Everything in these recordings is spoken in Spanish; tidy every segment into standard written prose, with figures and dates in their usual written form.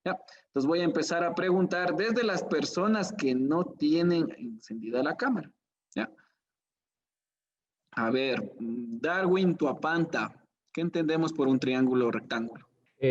¿Ya? Entonces voy a empezar a preguntar desde las personas que no tienen encendida la cámara. ¿Ya? A ver, Darwin Tuapanta, ¿qué entendemos por un triángulo rectángulo?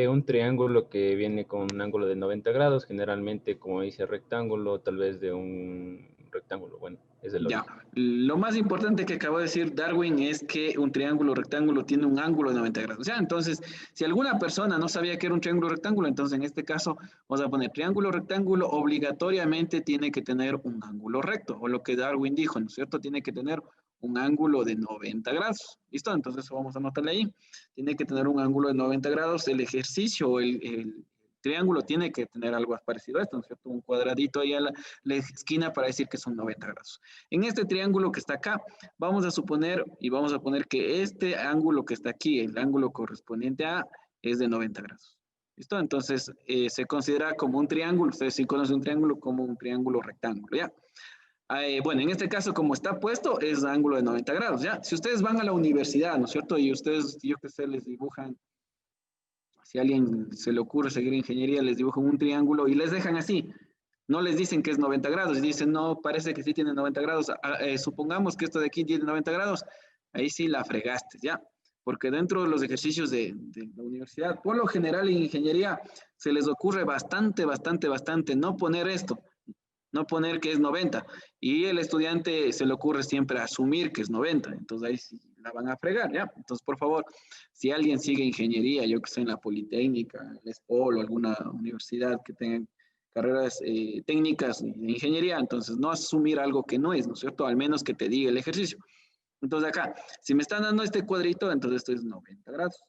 Un triángulo que viene con un ángulo de 90 grados, generalmente, como dice rectángulo, tal vez de un rectángulo. Bueno, es el Ya, origen. lo más importante que acabó de decir Darwin es que un triángulo rectángulo tiene un ángulo de 90 grados. Ya, entonces, si alguna persona no sabía que era un triángulo rectángulo, entonces en este caso vamos a poner triángulo rectángulo obligatoriamente tiene que tener un ángulo recto, o lo que Darwin dijo, ¿no es cierto? Tiene que tener un ángulo de 90 grados. ¿Listo? Entonces vamos a anotarle ahí. Tiene que tener un ángulo de 90 grados. El ejercicio, el triángulo tiene que tener algo parecido a esto, ¿no es cierto? Un cuadradito ahí a la esquina para decir que son 90 grados. En este triángulo que está acá, vamos a suponer y vamos a poner que este ángulo que está aquí, el ángulo correspondiente a, es de 90 grados. ¿Listo? Entonces, se considera como un triángulo, ustedes sí conocen un triángulo como un triángulo rectángulo, ¿ya? Bueno, en este caso, como está puesto, es ángulo de 90 grados, ¿ya? Si ustedes van a la universidad, ¿no es cierto? Y ustedes, yo que sé, les dibujan, si a alguien se le ocurre seguir ingeniería, les dibujan un triángulo y les dejan así. No les dicen que es 90 grados, dicen, no, parece que sí tiene 90 grados. Supongamos que esto de aquí tiene 90 grados, ahí sí la fregaste, ¿ya? Porque dentro de los ejercicios de la universidad, por lo general en ingeniería, se les ocurre bastante no poner esto, no poner que es 90. Y el estudiante se le ocurre siempre asumir que es 90. Entonces ahí sí la van a fregar, ¿ya? Entonces, por favor, si alguien sigue ingeniería, yo que sé, en la Politécnica, en la ESPOL o alguna universidad que tenga carreras técnicas de ingeniería, entonces no asumir algo que no es, ¿no es cierto? Al menos que te diga el ejercicio. Entonces acá, si me están dando este cuadrito, entonces esto es 90 grados.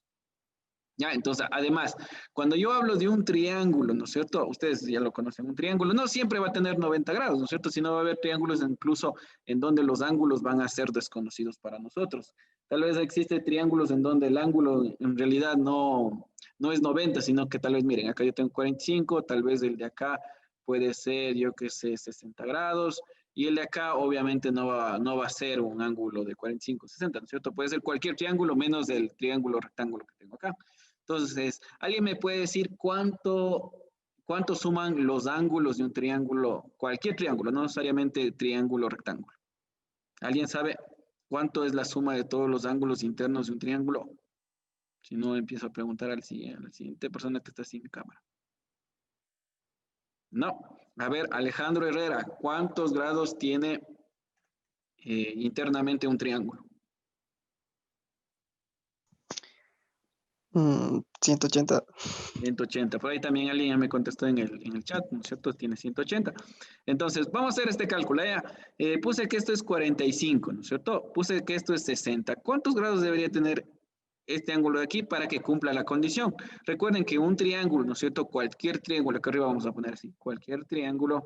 Ya, entonces, además, cuando yo hablo de un triángulo, ¿no es cierto? Ustedes ya lo conocen, un triángulo no siempre va a tener 90 grados, ¿no es cierto? Sino va a haber triángulos incluso en donde los ángulos van a ser desconocidos para nosotros. Tal vez existen triángulos en donde el ángulo en realidad no es 90, sino que tal vez, miren, acá yo tengo 45, tal vez el de acá puede ser, yo qué sé, 60 grados, y el de acá obviamente no va a ser un ángulo de 45, 60, ¿no es cierto? Puede ser cualquier triángulo menos el triángulo rectángulo que tengo acá. Entonces, ¿alguien me puede decir cuánto suman los ángulos de un triángulo, cualquier triángulo, no necesariamente triángulo rectángulo? ¿Alguien sabe cuánto es la suma de todos los ángulos internos de un triángulo? Si no, empiezo a preguntar a la siguiente persona que está sin cámara. No. A ver, Alejandro Herrera, ¿cuántos grados tiene internamente un triángulo? 180. 180. Por ahí también alguien ya me contestó en el chat, ¿no es cierto? Tiene 180. Entonces, vamos a hacer este cálculo. Ya, puse que esto es 45, ¿no es cierto? Puse que esto es 60. ¿Cuántos grados debería tener este ángulo de aquí para que cumpla la condición? Recuerden que un triángulo, ¿no es cierto? Cualquier triángulo, acá arriba vamos a poner así, cualquier triángulo,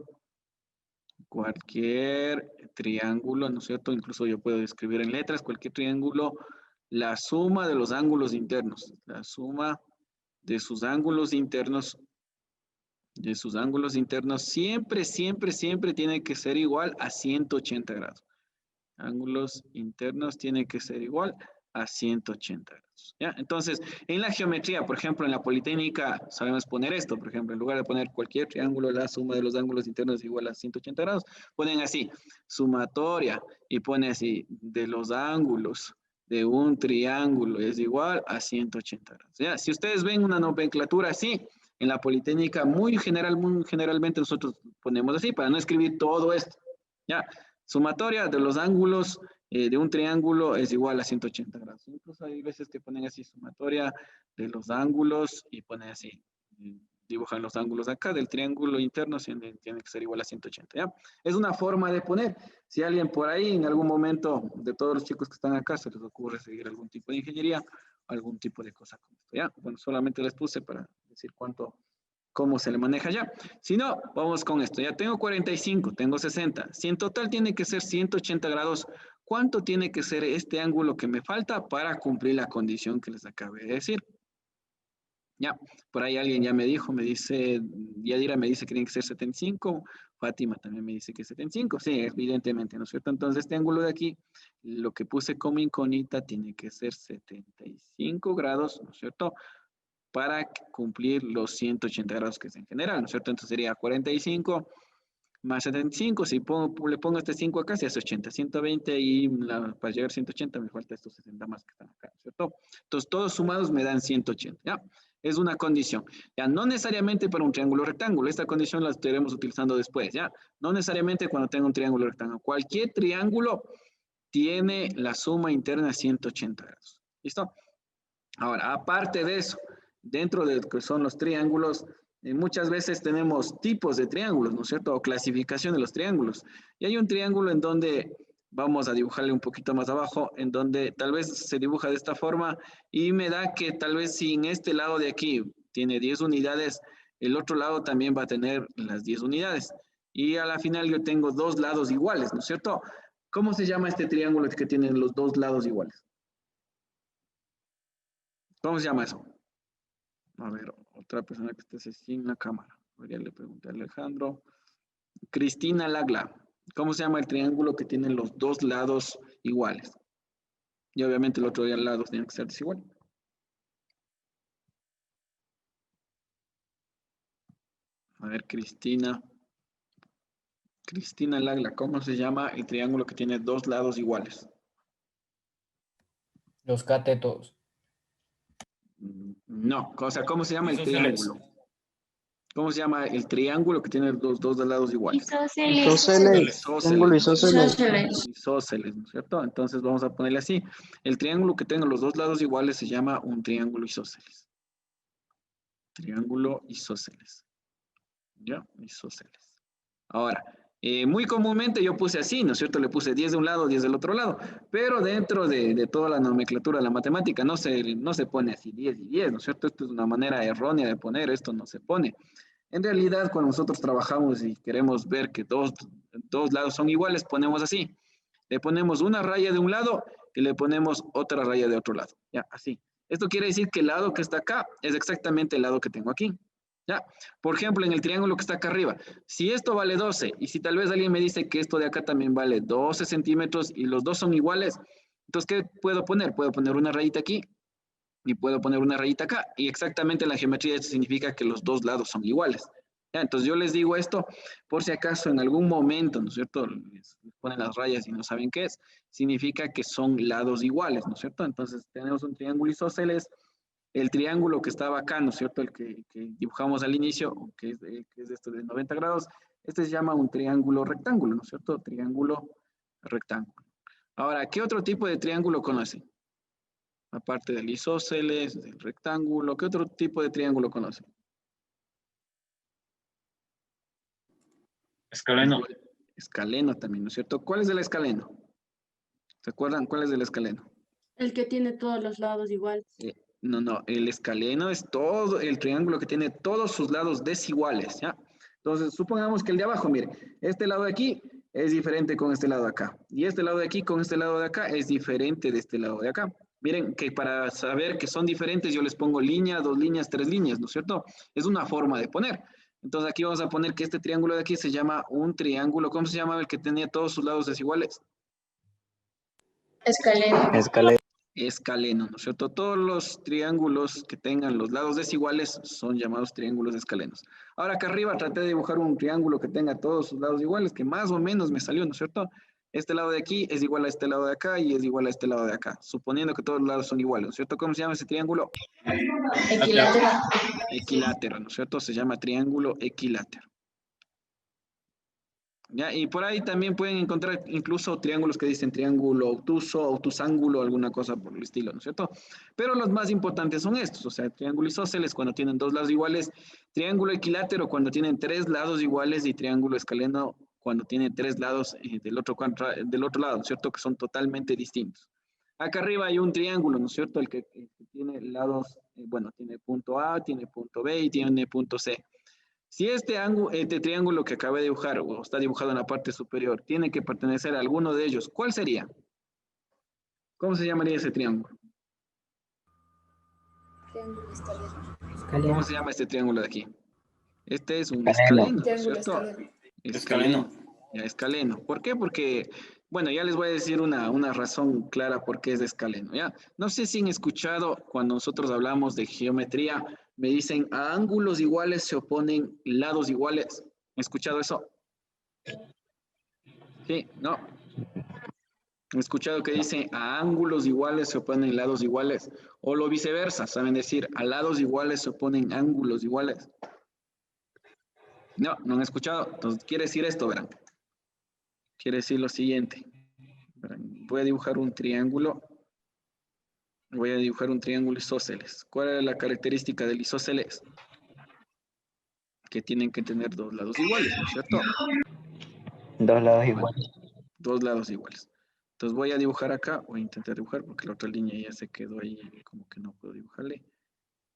¿no es cierto? Incluso yo puedo escribir en letras, cualquier triángulo, la suma de los ángulos internos, la suma de sus ángulos internos, siempre tiene que ser igual a 180 grados. Ángulos internos tiene que ser igual a 180 grados. ¿Ya? Entonces, en la geometría, por ejemplo, en la Politécnica, sabemos poner esto, por ejemplo, en lugar de poner cualquier triángulo, la suma de los ángulos internos es igual a 180 grados, ponen así, sumatoria, y pone así, de los ángulos de un triángulo es igual a 180 grados. ¿Ya? Si ustedes ven una nomenclatura así, en la Politécnica, muy generalmente nosotros ponemos así, para no escribir todo esto. ¿Ya? Sumatoria de los ángulos de un triángulo es igual a 180 grados. Incluso hay veces que ponen así sumatoria de los ángulos y ponen así, dibujan los ángulos acá del triángulo interno, tiene que ser igual a 180, ¿ya? Es una forma de poner. Si alguien por ahí en algún momento de todos los chicos que están acá se les ocurre seguir algún tipo de ingeniería, algún tipo de cosa como esto, ¿ya? Bueno, solamente les puse para decir cómo se le maneja ya. Si no, vamos con esto. Ya tengo 45, tengo 60. Si en total tiene que ser 180 grados, ¿cuánto tiene que ser este ángulo que me falta para cumplir la condición que les acabé de decir? Ya, por ahí alguien ya me dijo, me dice, Yadira me dice que tiene que ser 75, Fátima también me dice que es 75, sí, evidentemente, ¿no es cierto? Entonces este ángulo de aquí, lo que puse como incógnita tiene que ser 75 grados, ¿no es cierto? para cumplir los 180 grados que es en general, ¿no es cierto? Entonces sería 45 más 75, si le pongo este 5 acá, se hace 80, 120 y para llegar a 180 me falta estos 60 más que están acá, ¿cierto? Entonces todos sumados me dan 180, ¿ya? Es una condición, ya no necesariamente para un triángulo rectángulo, esta condición la estaremos utilizando después, ¿ya? No necesariamente cuando tenga un triángulo rectángulo, cualquier triángulo tiene la suma interna 180 grados, ¿listo? Ahora, aparte de eso, dentro de lo que son los triángulos, muchas veces tenemos tipos de triángulos, ¿no es cierto? O clasificación de los triángulos. Y hay un triángulo en donde vamos a dibujarle un poquito más abajo, en donde tal vez se dibuja de esta forma y me da que tal vez si en este lado de aquí tiene 10 unidades, el otro lado también va a tener las 10 unidades. Y a la final yo tengo dos lados iguales, ¿no es cierto? ¿Cómo se llama este triángulo que tiene los dos lados iguales? ¿Cómo se llama eso? A ver, otra persona que esté sin la cámara. Ya le pregunté a Alejandro. Cristina Lagla. ¿Cómo se llama el triángulo que tiene los dos lados iguales? Y obviamente el otro lado tiene que ser desigual. A ver, Cristina. Cristina Lagla. ¿Cómo se llama el triángulo que tiene dos lados iguales? Los catetos. No, o sea, ¿cómo se llama el Isósceles. triángulo? ¿Cómo se llama el triángulo que tiene los dos lados iguales? Isósceles. Triángulo isósceles. Isósceles, ¿no es cierto? Entonces vamos a ponerle así. El triángulo que tenga los dos lados iguales se llama un triángulo isósceles. Triángulo isósceles. ¿Ya? Isósceles. Ahora, muy comúnmente yo puse así, ¿no es cierto? Le puse 10 de un lado, 10 del otro lado, pero dentro de toda la nomenclatura de la matemática no se pone así 10 y 10, ¿no es cierto? Esto es una manera errónea de poner, esto no se pone. En realidad, cuando nosotros trabajamos y queremos ver que dos lados son iguales, ponemos así. Le ponemos una raya de un lado y le ponemos otra raya de otro lado. Ya, así. Esto quiere decir que el lado que está acá es exactamente el lado que tengo aquí. ¿Ya? Por ejemplo, en el triángulo que está acá arriba, si esto vale 12 y si tal vez alguien me dice que esto de acá también vale 12 centímetros y los dos son iguales, entonces, ¿qué puedo poner? Puedo poner una rayita aquí y puedo poner una rayita acá. Y exactamente en la geometría esto significa que los dos lados son iguales. ¿Ya? Entonces yo les digo esto por si acaso en algún momento, ¿no es cierto? Les ponen las rayas y no saben qué es. Significa que son lados iguales, ¿no es cierto? Entonces tenemos un triángulo isósceles. El triángulo que estaba acá, ¿no es cierto? El que dibujamos al inicio, que es esto de 90 grados, este se llama un triángulo rectángulo, ¿no es cierto? Triángulo rectángulo. Ahora, ¿qué otro tipo de triángulo conocen? Aparte del isósceles, del rectángulo, ¿qué otro tipo de triángulo conocen? Escaleno. Escaleno también, ¿no es cierto? ¿Cuál es el escaleno? ¿Se acuerdan cuál es el escaleno? El que tiene todos los lados igual. No, el escaleno es todo el triángulo que tiene todos sus lados desiguales, ¿ya? Entonces, supongamos que el de abajo, mire, este lado de aquí es diferente con este lado de acá. Y este lado de aquí con este lado de acá es diferente de este lado de acá. Miren que para saber que son diferentes yo les pongo línea, 2 líneas, 3 líneas, ¿no es cierto? Es una forma de poner. Entonces aquí vamos a poner que este triángulo de aquí se llama un triángulo. ¿Cómo se llama el que tenía todos sus lados desiguales? Escaleno. Escaleno, ¿no es cierto? Todos los triángulos que tengan los lados desiguales son llamados triángulos escalenos. Ahora acá arriba traté de dibujar un triángulo que tenga todos sus lados iguales, que más o menos me salió, ¿no es cierto? Este lado de aquí es igual a este lado de acá y es igual a este lado de acá, suponiendo que todos los lados son iguales, ¿no es cierto? ¿Cómo se llama ese triángulo? Equilátero. Equilátero, ¿no es cierto? Se llama triángulo equilátero. ¿Ya? Y por ahí también pueden encontrar incluso triángulos que dicen triángulo obtuso, obtusángulo, alguna cosa por el estilo, ¿no es cierto? Pero los más importantes son estos, o sea, triángulo isósceles cuando tienen dos lados iguales, triángulo equilátero cuando tienen tres lados iguales y triángulo escaleno cuando tiene tres lados del otro lado, ¿no es cierto? Que son totalmente distintos. Acá arriba hay un triángulo, ¿no es cierto? El que tiene lados, bueno, tiene punto A, tiene punto B y tiene punto C. Si este triángulo que acabé de dibujar o está dibujado en la parte superior tiene que pertenecer a alguno de ellos, ¿cuál sería? ¿Cómo se llamaría ese triángulo? Triángulo escaleno. ¿Cómo se llama este triángulo de aquí? Este es un Escaleno. escaleno, ¿no es Triángulo cierto? escaleno. Escaleno. Ya, escaleno. ¿Por qué? Porque Bueno, ya les voy a decir una razón clara por qué es de escaleno, ¿ya? No sé si han escuchado cuando nosotros hablamos de geometría, me dicen a ángulos iguales se oponen lados iguales. ¿Han escuchado eso? Sí, no. He escuchado que dicen a ángulos iguales se oponen lados iguales, o lo viceversa, saben decir a lados iguales se oponen ángulos iguales. No, no han escuchado. Entonces, quiere decir esto, verán. Quiere decir lo siguiente. Verán, voy a dibujar un triángulo. Voy a dibujar un triángulo isósceles. ¿Cuál es la característica del isósceles? Que tienen que tener dos lados iguales, ¿no es cierto? Dos lados Bueno, iguales. dos lados iguales. Entonces voy a dibujar acá, voy a intentar dibujar porque la otra línea ya se quedó ahí, como que no puedo dibujarle.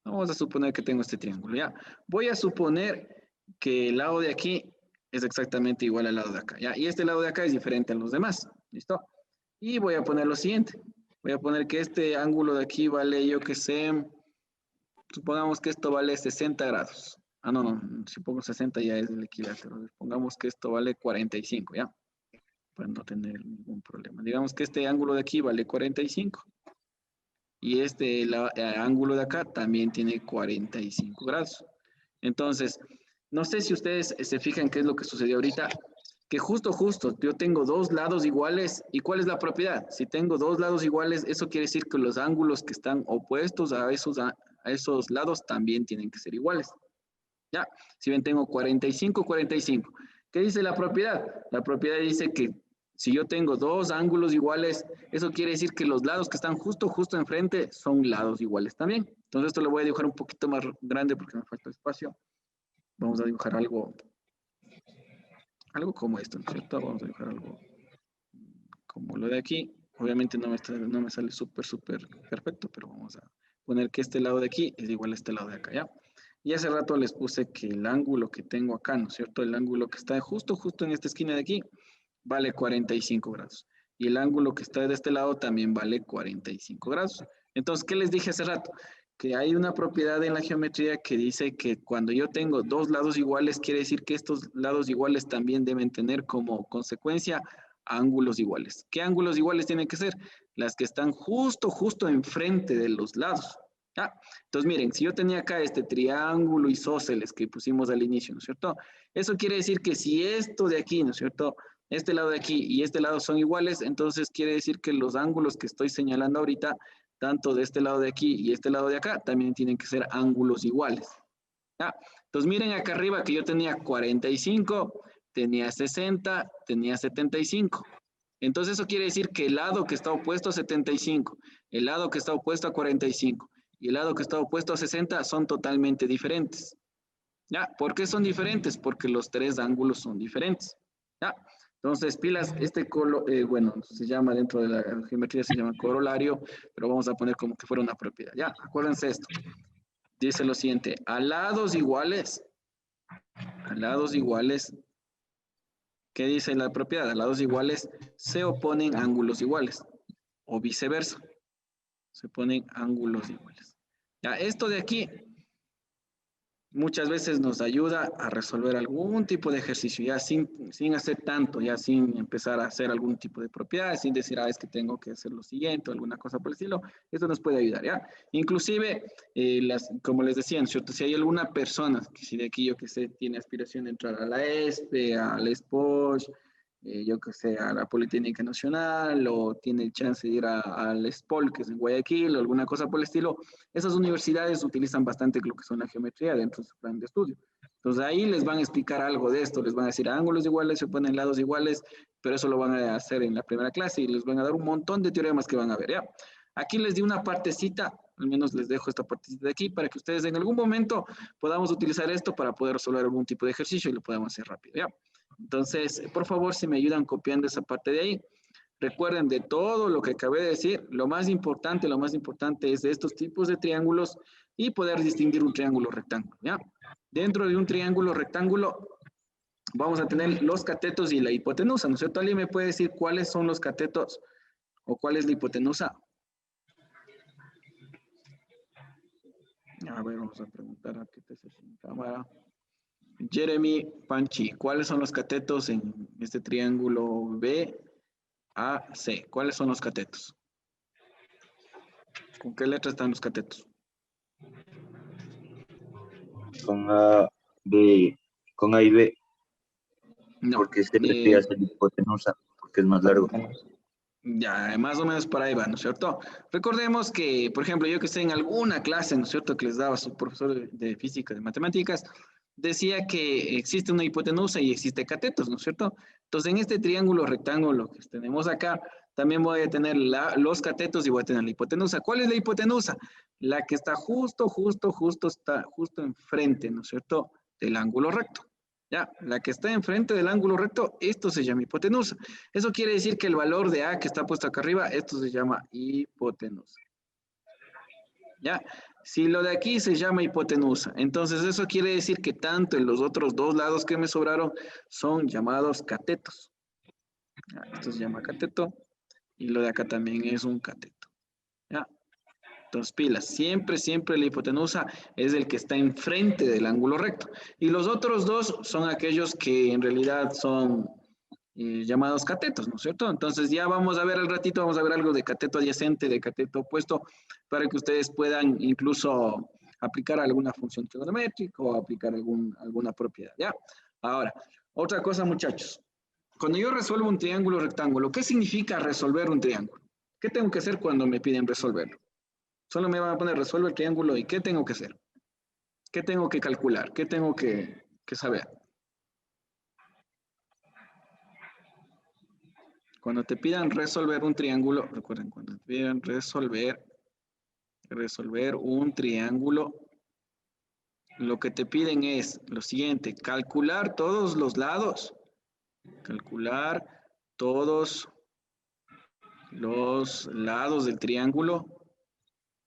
Vamos a suponer que tengo este triángulo, ¿ya? Voy a suponer que el lado de aquí es exactamente igual al lado de acá, ¿ya? Y este lado de acá es diferente a los demás, ¿listo? Y voy a poner lo siguiente. Voy a poner que este ángulo de aquí vale, yo que sé, supongamos que esto vale 60 grados. Ah, no, no, si pongo 60 ya es el equilátero. Pongamos que esto vale 45, ¿ya? Para no tener ningún problema. Digamos que este ángulo de aquí vale 45. Y este ángulo de acá también tiene 45 grados. Entonces, no sé si ustedes se fijan qué es lo que sucedió ahorita, que justo, yo tengo dos lados iguales. ¿Y cuál es la propiedad? Si tengo dos lados iguales, eso quiere decir que los ángulos que están opuestos a esos lados también tienen que ser iguales. ¿Ya? Si ven, tengo 45, 45. ¿Qué dice la propiedad? La propiedad dice que si yo tengo dos ángulos iguales, eso quiere decir que los lados que están justo enfrente son lados iguales también. Entonces esto lo voy a dibujar un poquito más grande porque me falta espacio. Vamos a dibujar algo como esto, ¿no es cierto? Vamos a dibujar algo como lo de aquí. Obviamente no me sale súper perfecto, pero vamos a poner que este lado de aquí es igual a este lado de acá, ¿ya? Y hace rato les puse que el ángulo que tengo acá, ¿no es cierto? El ángulo que está justo en esta esquina de aquí, vale 45 grados. Y el ángulo que está de este lado también vale 45 grados. Entonces, ¿qué les dije hace rato? Que hay una propiedad en la geometría que dice que cuando yo tengo dos lados iguales, quiere decir que estos lados iguales también deben tener como consecuencia ángulos iguales. ¿Qué ángulos iguales tienen que ser? Las que están justo enfrente de los lados. ¿Ya? Entonces, miren, si yo tenía acá este triángulo isósceles que pusimos al inicio, ¿no es cierto? Eso quiere decir que si esto de aquí, ¿no es cierto? Este lado de aquí y este lado son iguales, entonces quiere decir que los ángulos que estoy señalando ahorita, tanto de este lado de aquí y este lado de acá, también tienen que ser ángulos iguales. ¿Ya? Entonces miren acá arriba que yo tenía 45, tenía 60, tenía 75. Entonces eso quiere decir que el lado que está opuesto a 75, el lado que está opuesto a 45 y el lado que está opuesto a 60 son totalmente diferentes. ¿Ya? ¿Por qué son diferentes? Porque los tres ángulos son diferentes. ¿Ya? Entonces, pilas, bueno, se llama dentro de la geometría, se llama corolario, pero vamos a poner como que fuera una propiedad. ¿Ya? Acuérdense esto. Dice lo siguiente, a lados iguales, ¿qué dice la propiedad? A lados iguales se oponen ángulos iguales, o viceversa, se ponen ángulos iguales. Ya, esto de aquí muchas veces nos ayuda a resolver algún tipo de ejercicio, ya sin hacer tanto, ya sin empezar a hacer algún tipo de propiedad, sin decir, es que tengo que hacer lo siguiente, o alguna cosa por el estilo, eso nos puede ayudar, ¿ya? Inclusive, como les decía, ¿cierto? Si hay alguna persona, que si de aquí yo que sé, tiene aspiración de entrar a la ESPE, a la SPOS, yo que sé, a la Politécnica Nacional, o tiene el chance de ir al SPOL, que es en Guayaquil, o alguna cosa por el estilo, esas universidades utilizan bastante lo que son la geometría dentro de su plan de estudio. Entonces ahí les van a explicar algo de esto, les van a decir ángulos iguales, se oponen lados iguales, pero eso lo van a hacer en la primera clase y les van a dar un montón de teoremas que van a ver, ¿ya? Aquí les di una partecita, al menos les dejo esta partecita de aquí, para que ustedes en algún momento podamos utilizar esto para poder resolver algún tipo de ejercicio y lo podamos hacer rápido, ¿ya? Entonces, por favor, si me ayudan copiando esa parte de ahí. Recuerden de todo lo que acabé de decir, lo más importante es de estos tipos de triángulos y poder distinguir un triángulo rectángulo, ¿ya? Dentro de un triángulo rectángulo vamos a tener los catetos y la hipotenusa, ¿no es cierto? ¿Alguien me puede decir cuáles son los catetos o cuál es la hipotenusa? A ver, vamos a preguntar a qué te hace sin cámara. Jeremy, Panchi, ¿cuáles son los catetos en este triángulo B A, C. ¿Cuáles son los catetos? ¿Con qué letra están los catetos? Con A, B, con A y B, No. porque se refiere a la hipotenusa, porque es más largo. Ya, más o menos por ahí va, ¿no es cierto? Recordemos que, por ejemplo, yo que sé en alguna clase, ¿no es cierto?, que les daba su profesor de física, de matemáticas, decía que existe una hipotenusa y existe catetos, ¿no es cierto? Entonces, en este triángulo rectángulo que tenemos acá, también voy a tener los catetos y voy a tener la hipotenusa. ¿Cuál es la hipotenusa? La que está está justo enfrente, ¿no es cierto?, del ángulo recto. Ya, la que está enfrente del ángulo recto, esto se llama hipotenusa. Eso quiere decir que el valor de A que está puesto acá arriba, esto se llama hipotenusa. ¿Ya? Si lo de aquí se llama hipotenusa, entonces eso quiere decir que tanto en los otros dos lados que me sobraron son llamados catetos. ¿Ya? Esto se llama cateto y lo de acá también es un cateto. ¿Ya? Entonces, pilas, siempre la hipotenusa es el que está enfrente del ángulo recto. Y los otros dos son aquellos que en realidad son llamados catetos, ¿no es cierto? Entonces ya vamos a ver al ratito, vamos a ver algo de cateto adyacente, de cateto opuesto, para que ustedes puedan incluso aplicar alguna función trigonométrica o aplicar alguna propiedad, ¿ya? Ahora, otra cosa, muchachos. Cuando yo resuelvo un triángulo rectángulo, ¿qué significa resolver un triángulo? ¿Qué tengo que hacer cuando me piden resolverlo? Solo me van a poner resuelve el triángulo y ¿qué tengo que hacer? ¿Qué tengo que calcular? ¿Qué tengo que saber? Cuando te pidan resolver un triángulo, recuerden, cuando te pidan resolver un triángulo, lo que te piden es lo siguiente, calcular todos los lados, calcular todos los lados del triángulo,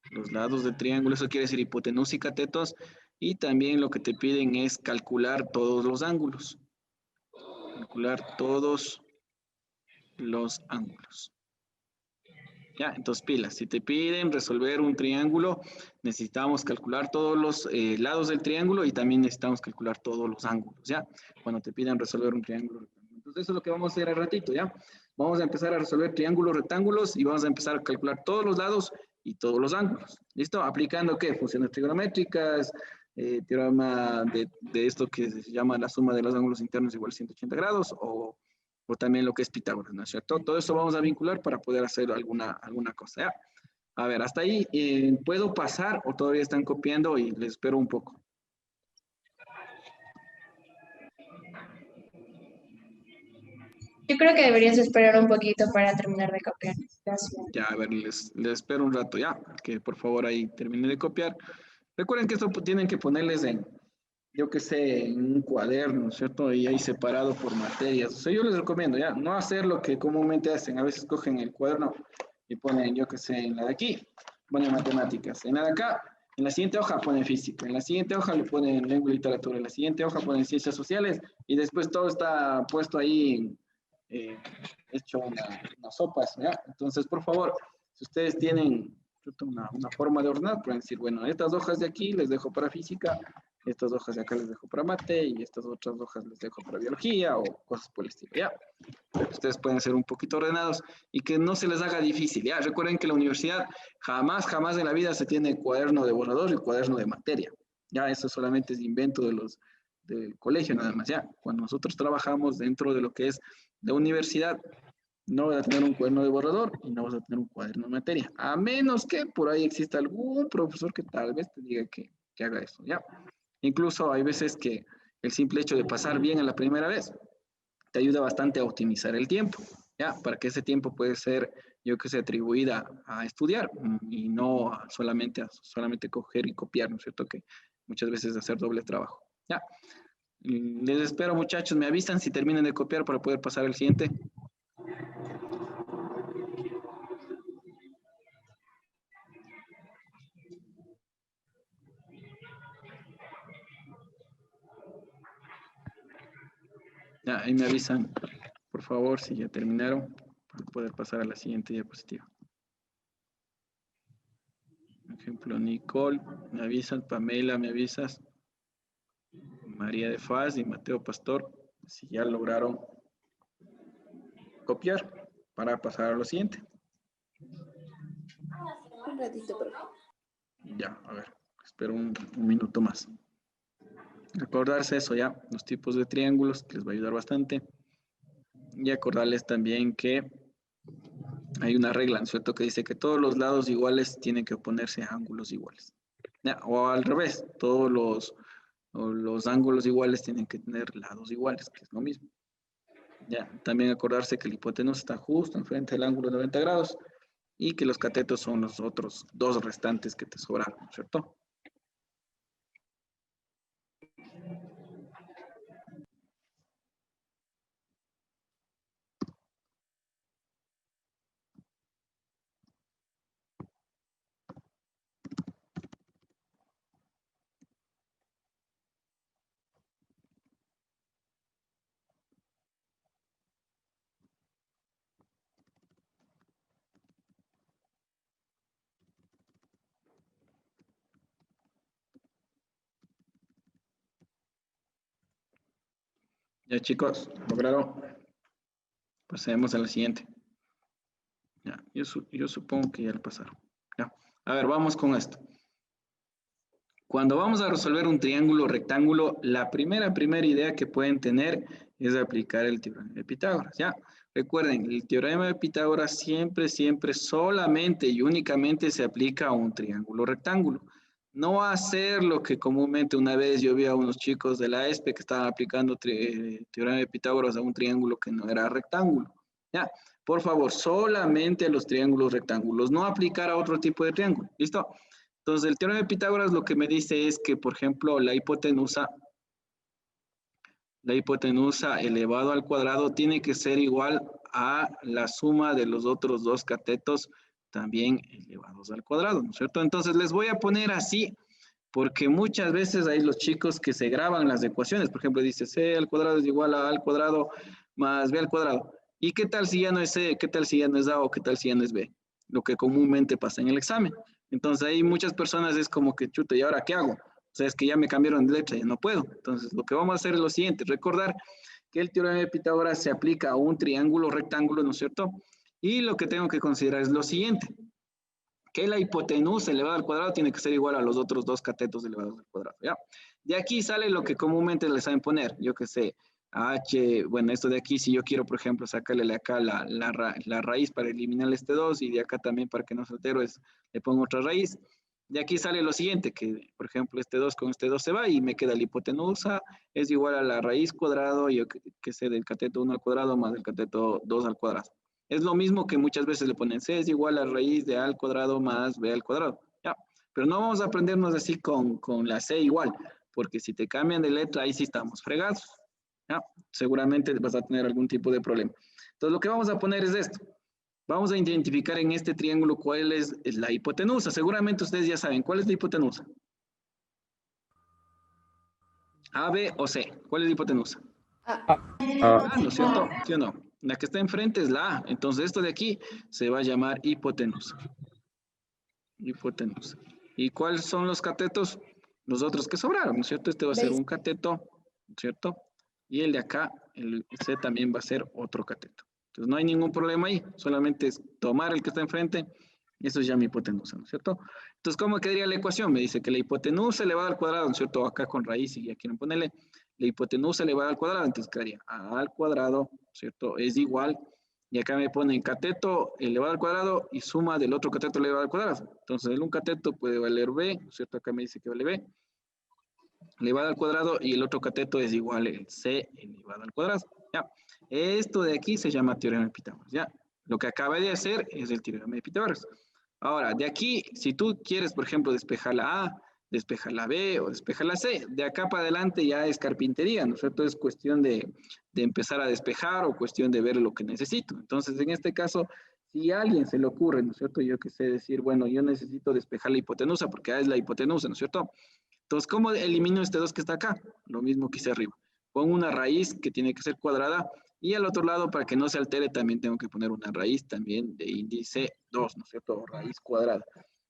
eso quiere decir hipotenusa y catetos, y también lo que te piden es calcular todos los ángulos, calcular todos los ángulos. Ya, entonces pilas, si te piden resolver un triángulo, necesitamos calcular todos los lados del triángulo y también necesitamos calcular todos los ángulos, ¿ya? Cuando te pidan resolver un triángulo rectángulo. Entonces eso es lo que vamos a hacer al ratito, ¿ya? Vamos a empezar a resolver triángulos rectángulos y vamos a empezar a calcular todos los lados y todos los ángulos. ¿Listo? Aplicando, ¿qué? Funciones trigonométricas, teorema de esto que se llama la suma de los ángulos internos igual a 180 grados o también lo que es Pitágoras, ¿no es cierto? Todo eso vamos a vincular para poder hacer alguna cosa, ¿ya? A ver, hasta ahí, ¿puedo pasar o todavía están copiando y les espero un poco? Yo creo que deberías esperar un poquito para terminar de copiar. Gracias. Ya, a ver, les espero un rato, ya, que por favor ahí termine de copiar. Recuerden que esto tienen que ponerles yo qué sé, en un cuaderno, ¿no es cierto? Y ahí separado por materias. O sea, yo les recomiendo, ya, no hacer lo que comúnmente hacen. A veces cogen el cuaderno y ponen, yo qué sé, en la de aquí, ponen matemáticas. En la de acá, en la siguiente hoja ponen física. En la siguiente hoja le ponen lengua y literatura. En la siguiente hoja ponen ciencias sociales. Y después todo está puesto ahí, hecho unas sopas, ¿ya? Entonces, por favor, si ustedes tienen una forma de ordenar, pueden decir, bueno, estas hojas de aquí les dejo para física, estas hojas de acá les dejo para mate y estas otras hojas les dejo para biología o cosas por el estilo, ¿ya? Pero ustedes pueden ser un poquito ordenados y que no se les haga difícil, ¿ya? Recuerden que en la universidad jamás en la vida se tiene cuaderno de borrador y cuaderno de materia, ¿ya? Eso solamente es invento del colegio nada más, ¿ya? Cuando nosotros trabajamos dentro de lo que es la universidad, no vas a tener un cuaderno de borrador y no vas a tener un cuaderno de materia, a menos que por ahí exista algún profesor que tal vez te diga que haga eso, ¿ya? Incluso hay veces que el simple hecho de pasar bien a la primera vez te ayuda bastante a optimizar el tiempo, ¿ya? Para que ese tiempo puede ser, yo que sé, atribuida a estudiar y no solamente coger y copiar, ¿no es cierto? Que muchas veces hacer doble trabajo, ¿ya? Les espero, muchachos, me avisan si terminan de copiar para poder pasar al siguiente. Ya, ahí me avisan, por favor, si ya terminaron, para poder pasar a la siguiente diapositiva. Por ejemplo, Nicole, me avisan, Pamela, me avisas, María de Faz y Mateo Pastor, si ya lograron copiar. para pasar a lo siguiente. Un ratito, profe. Ya, a ver, espero un minuto más. Acordarse eso ya, los tipos de triángulos, que les va a ayudar bastante. Y acordarles también que hay una regla, ¿no es cierto?, que dice que todos los lados iguales tienen que oponerse a ángulos iguales. Ya, o al revés, todos los ángulos iguales tienen que tener lados iguales, que es lo mismo. Ya, también acordarse que el hipotenusa está justo enfrente del ángulo de 90 grados y que los catetos son los otros dos restantes que te sobraron, ¿no es cierto? Ya chicos, ¿lograron? Pasemos a la siguiente. Ya, yo supongo que ya lo pasaron. Ya. A ver, vamos con esto. Cuando vamos a resolver un triángulo rectángulo, la primera idea que pueden tener es aplicar el teorema de Pitágoras, ¿ya? Recuerden, el teorema de Pitágoras siempre, solamente y únicamente se aplica a un triángulo rectángulo. No va a ser lo que comúnmente una vez yo vi a unos chicos de la ESPE que estaban aplicando teorema de Pitágoras a un triángulo que no era rectángulo, ¿ya? Por favor, solamente a los triángulos rectángulos, no aplicar a otro tipo de triángulo, ¿listo? Entonces, el teorema de Pitágoras lo que me dice es que, por ejemplo, la hipotenusa elevado al cuadrado tiene que ser igual a la suma de los otros dos catetos también elevados al cuadrado, ¿no es cierto? Entonces, les voy a poner así, porque muchas veces hay los chicos que se graban las ecuaciones. Por ejemplo, dice C al cuadrado es igual a al cuadrado más B al cuadrado. ¿Y qué tal si ya no es C? ¿Qué tal si ya no es A? ¿O qué tal si ya no es B? Lo que comúnmente pasa en el examen. Entonces, hay muchas personas es como que, chuta, ¿y ahora qué hago? O sea, es que ya me cambiaron de letra, ya no puedo. Entonces, lo que vamos a hacer es lo siguiente, recordar que el teorema de Pitágoras se aplica a un triángulo rectángulo, ¿no es cierto? Y lo que tengo que considerar es lo siguiente, que la hipotenusa elevada al cuadrado tiene que ser igual a los otros dos catetos elevados al cuadrado, ¿ya? De aquí sale lo que comúnmente les saben poner, yo que sé, h, bueno, esto de aquí, si yo quiero, por ejemplo, sacarle acá la raíz para eliminar este 2 y de acá también para que no se altere, le pongo otra raíz. De aquí sale lo siguiente, que por ejemplo este 2 con este 2 se va y me queda la hipotenusa, es igual a la raíz cuadrado, yo que sé, del cateto 1 al cuadrado más del cateto 2 al cuadrado. Es lo mismo que muchas veces le ponen C es igual a raíz de A al cuadrado más B al cuadrado, ¿ya? Pero no vamos a aprendernos así con la C igual, porque si te cambian de letra, ahí sí estamos fregados, ¿ya? Seguramente vas a tener algún tipo de problema. Entonces lo que vamos a poner es esto. Vamos a identificar en este triángulo cuál es la hipotenusa. Seguramente ustedes ya saben, ¿cuál es la hipotenusa? A, B o C. ¿Cuál es la hipotenusa? ¿No es cierto? ¿Sí o no? La que está enfrente es la A. Entonces esto de aquí se va a llamar hipotenusa. Hipotenusa. ¿Y cuáles son los catetos? Los otros que sobraron, ¿no es cierto? Este va a ser un cateto, ¿no es cierto? Y el de acá, el C también va a ser otro cateto. Entonces no hay ningún problema ahí, solamente es tomar el que está enfrente, y eso es ya mi hipotenusa, ¿no es cierto? Entonces, ¿cómo quedaría la ecuación? Me dice que la hipotenusa elevada al cuadrado, ¿no es cierto? Acá con raíz, y ya quieren ponerle la hipotenusa elevada al cuadrado, entonces quedaría A al cuadrado, ¿no es cierto? Es igual, y acá me ponen cateto elevado al cuadrado y suma del otro cateto elevado al cuadrado. Entonces, el un cateto puede valer B, ¿no es cierto? Acá me dice que vale B, elevado al cuadrado, y el otro cateto es igual el C elevado al cuadrado, ¿ya? Esto de aquí se llama teorema de Pitágoras, ¿ya? Lo que acaba de hacer es el teorema de Pitágoras. Ahora, de aquí, si tú quieres, por ejemplo, despejar la A, despejar la B o despejar la C, de acá para adelante ya es carpintería, ¿no es cierto? Es cuestión de empezar a despejar o cuestión de ver lo que necesito. Entonces, en este caso, si a alguien se le ocurre, ¿no es cierto? Yo que sé decir, bueno, yo necesito despejar la hipotenusa porque A es la hipotenusa, ¿no es cierto? Entonces, ¿cómo elimino este 2 que está acá? Lo mismo que hice arriba. Pongo una raíz que tiene que ser cuadrada y al otro lado, para que no se altere, también tengo que poner una raíz también de índice 2, ¿no es cierto? Raíz cuadrada.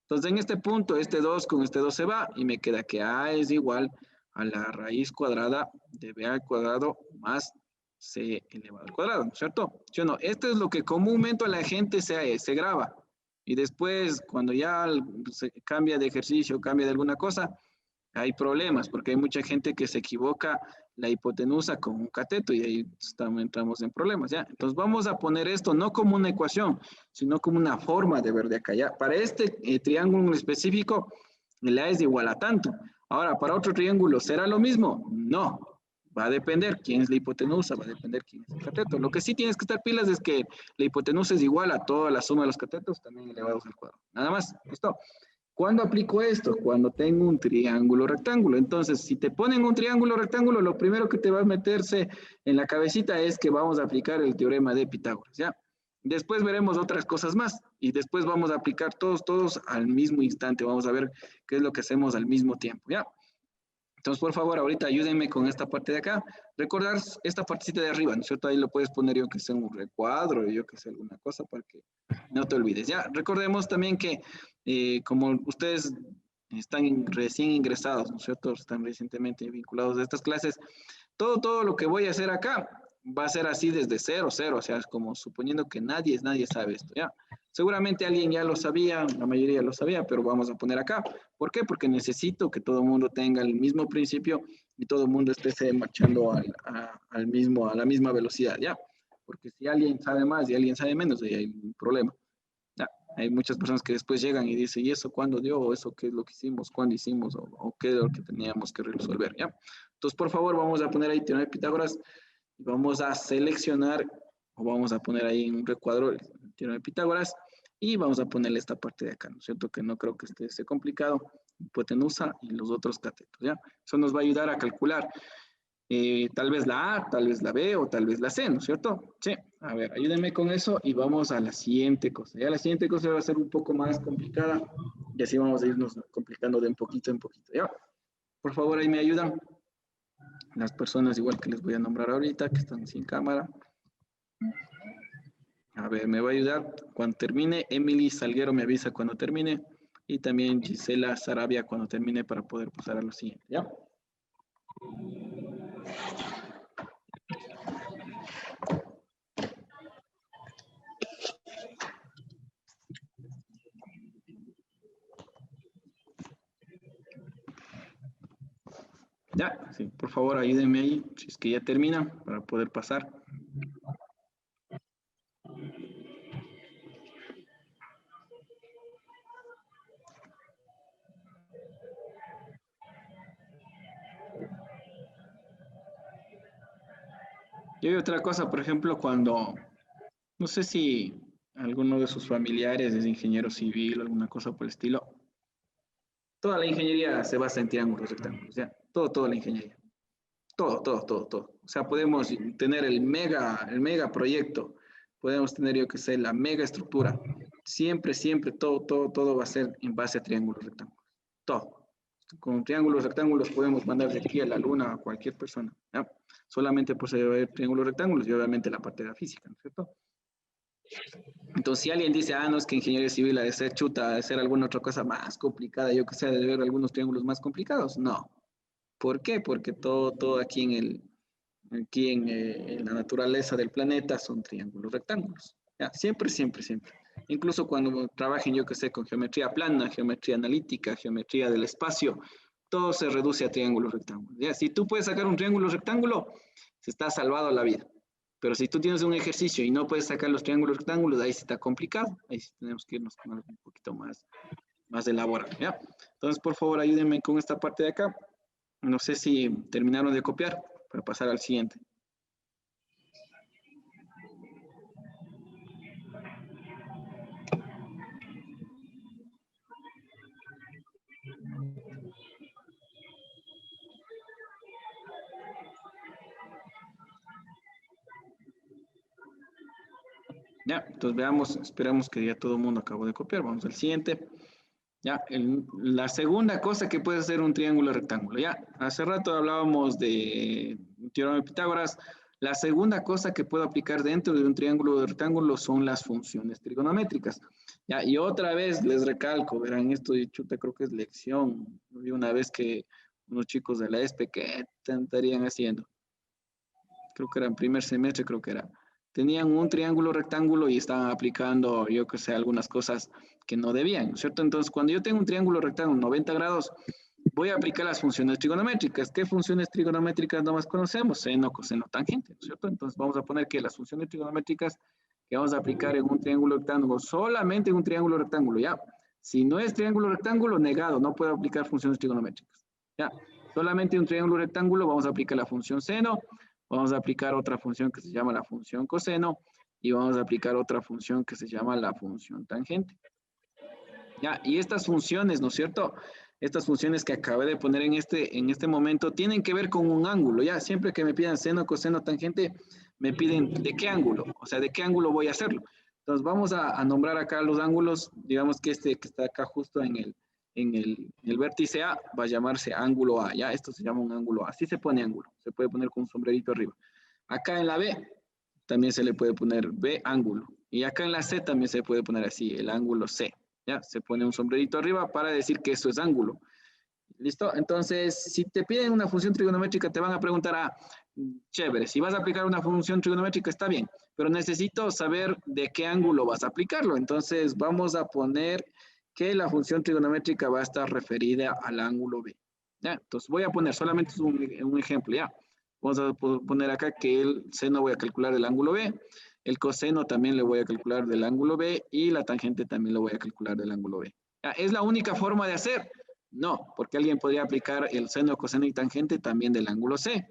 Entonces, en este punto, este 2 con este 2 se va y me queda que A es igual a la raíz cuadrada de B al cuadrado más C elevado al cuadrado, ¿no es cierto? ¿Sí o no? Esto es lo que comúnmente la gente se graba. Y después, cuando ya se cambia de ejercicio, cambia de alguna cosa, hay problemas, porque hay mucha gente que se equivoca la hipotenusa con un cateto y ahí entramos en problemas, ¿ya? Entonces vamos a poner esto no como una ecuación, sino como una forma de ver de acá, ¿ya? Para este triángulo en específico, el A es igual a tanto. Ahora, para otro triángulo, ¿será lo mismo? No. Va a depender quién es la hipotenusa, va a depender quién es el cateto. Lo que sí tienes que estar pilas es que la hipotenusa es igual a toda la suma de los catetos, también elevados al cuadrado. Nada más, ¿listo? ¿Cuándo aplico esto? Cuando tengo un triángulo rectángulo. Entonces, si te ponen un triángulo rectángulo, lo primero que te va a meterse en la cabecita es que vamos a aplicar el teorema de Pitágoras, ¿ya? Después veremos otras cosas más y después vamos a aplicar todos al mismo instante. Vamos a ver qué es lo que hacemos al mismo tiempo, ¿ya? Entonces, por favor, ahorita ayúdenme con esta parte de acá. Recordar esta partecita de arriba, ¿no es cierto? Ahí lo puedes poner yo que sea un recuadro, yo que sea alguna cosa para que no te olvides. Ya, recordemos también que como ustedes están recién ingresados, ¿no es cierto? Están recientemente vinculados a estas clases, todo lo que voy a hacer acá va a ser así desde cero, o sea, es como suponiendo que nadie sabe esto, ¿ya? Seguramente alguien ya lo sabía, la mayoría lo sabía, pero vamos a poner acá. ¿Por qué? Porque necesito que todo el mundo tenga el mismo principio y todo el mundo esté marchando a la misma velocidad, ¿ya? Porque si alguien sabe más y alguien sabe menos, ahí hay un problema. ¿Ya? Hay muchas personas que después llegan y dicen, ¿y eso cuándo dio? ¿O eso qué es lo que hicimos? ¿Cuándo hicimos? ¿O qué es lo que teníamos que resolver? ¿Ya? Entonces, por favor, vamos a poner ahí teorema de Pitágoras y vamos a seleccionar o vamos a poner ahí en un recuadro el teorema de Pitágoras y vamos a ponerle esta parte de acá, ¿no es cierto? Que no creo que esté complicado, hipotenusa y los otros catetos, ¿ya? Eso nos va a ayudar a calcular tal vez la A, tal vez la B o tal vez la C, ¿no es cierto? Sí, a ver, ayúdenme con eso y vamos a la siguiente cosa. Ya la siguiente cosa va a ser un poco más complicada y así vamos a irnos complicando de un poquito en poquito, ¿ya? Por favor, ahí me ayudan las personas igual que les voy a nombrar ahorita, que están sin cámara. A ver, me va a ayudar cuando termine. Emily Salguero me avisa cuando termine. Y también Gisela Sarabia cuando termine para poder pasar a lo siguiente, ¿ya? Ya, sí, por favor ayúdenme ahí, si es que ya termina, para poder pasar. Y hay otra cosa, por ejemplo, cuando, no sé si alguno de sus familiares es ingeniero civil o alguna cosa por el estilo, toda la ingeniería se basa en triángulos rectángulos, ya, toda la ingeniería. Todo. O sea, podemos tener el mega proyecto, podemos tener, yo que sé, la mega estructura. Siempre, todo va a ser en base a triángulos rectángulos. Todo. Con triángulos rectángulos podemos mandar de aquí a la luna a cualquier persona, ¿ya? Solamente pues se debe haber triángulos rectángulos y obviamente la parte de la física, ¿no es cierto? Entonces, si alguien dice, no, es que ingeniería civil ha de ser chuta, ha de ser alguna otra cosa más complicada, yo que sé, de ver algunos triángulos más complicados, no. ¿Por qué? Porque todo aquí en la naturaleza del planeta son triángulos rectángulos. ¿Ya? Siempre. Incluso cuando trabajen, yo que sé, con geometría plana, geometría analítica, geometría del espacio, todo se reduce a triángulos rectángulos. ¿Ya? Si tú puedes sacar un triángulo rectángulo, se está salvado la vida. Pero si tú tienes un ejercicio y no puedes sacar los triángulos rectángulos, ahí sí está complicado. Ahí sí tenemos que irnos con algo un poquito más elaborado. ¿Ya? Entonces, por favor, ayúdenme con esta parte de acá. No sé si terminaron de copiar para pasar al siguiente. Ya, entonces veamos, esperamos que ya todo el mundo acabó de copiar. Vamos al siguiente. Ya, la segunda cosa que puede ser un triángulo rectángulo. Ya, hace rato hablábamos de teorema de Pitágoras. La segunda cosa que puedo aplicar dentro de un triángulo rectángulo son las funciones trigonométricas. Ya, y otra vez les recalco, verán, esto de chuta creo que es lección. Vi una vez que unos chicos de la ESPE, ¿qué estarían haciendo? creo que era en primer semestre, creo que era. Tenían un triángulo rectángulo y estaban aplicando, yo que sé, algunas cosas que no debían, ¿no es cierto? Entonces, cuando yo tengo un triángulo rectángulo 90 grados, voy a aplicar las funciones trigonométricas. ¿Qué funciones trigonométricas no más conocemos? Seno, coseno, tangente, ¿no es cierto? Entonces, vamos a poner que las funciones trigonométricas que vamos a aplicar en un triángulo rectángulo, solamente en un triángulo rectángulo, ¿ya? Si no es triángulo rectángulo, negado, no puedo aplicar funciones trigonométricas, ¿ya? Solamente en un triángulo rectángulo vamos a aplicar la función seno, vamos a aplicar otra función que se llama la función coseno y vamos a aplicar otra función que se llama la función tangente. ¿Ya? Y estas funciones, ¿no es cierto? Estas funciones que acabé de poner en este momento tienen que ver con un ángulo, ¿ya? Siempre que me pidan seno, coseno, tangente, me piden de qué ángulo, o sea, de qué ángulo voy a hacerlo. Entonces vamos a nombrar acá los ángulos, digamos que este que está acá justo en el vértice A va a llamarse ángulo A, ¿ya? Esto se llama un ángulo A, así se pone ángulo, se puede poner con un sombrerito arriba. Acá en la B también se le puede poner B ángulo, y acá en la C también se puede poner así, el ángulo C. ¿Ya? Se pone un sombrerito arriba para decir que eso es ángulo. ¿Listo? Entonces, si te piden una función trigonométrica, te van a preguntar, chévere, si vas a aplicar una función trigonométrica está bien, pero necesito saber de qué ángulo vas a aplicarlo. Entonces, vamos a poner que la función trigonométrica va a estar referida al ángulo B. ¿Ya? Entonces, voy a poner solamente un ejemplo, ¿ya? Vamos a poner acá que el seno voy a calcular el ángulo B. El coseno también le voy a calcular del ángulo B y la tangente también lo voy a calcular del ángulo B. ¿Es la única forma de hacer? No, porque alguien podría aplicar el seno, coseno y tangente también del ángulo C.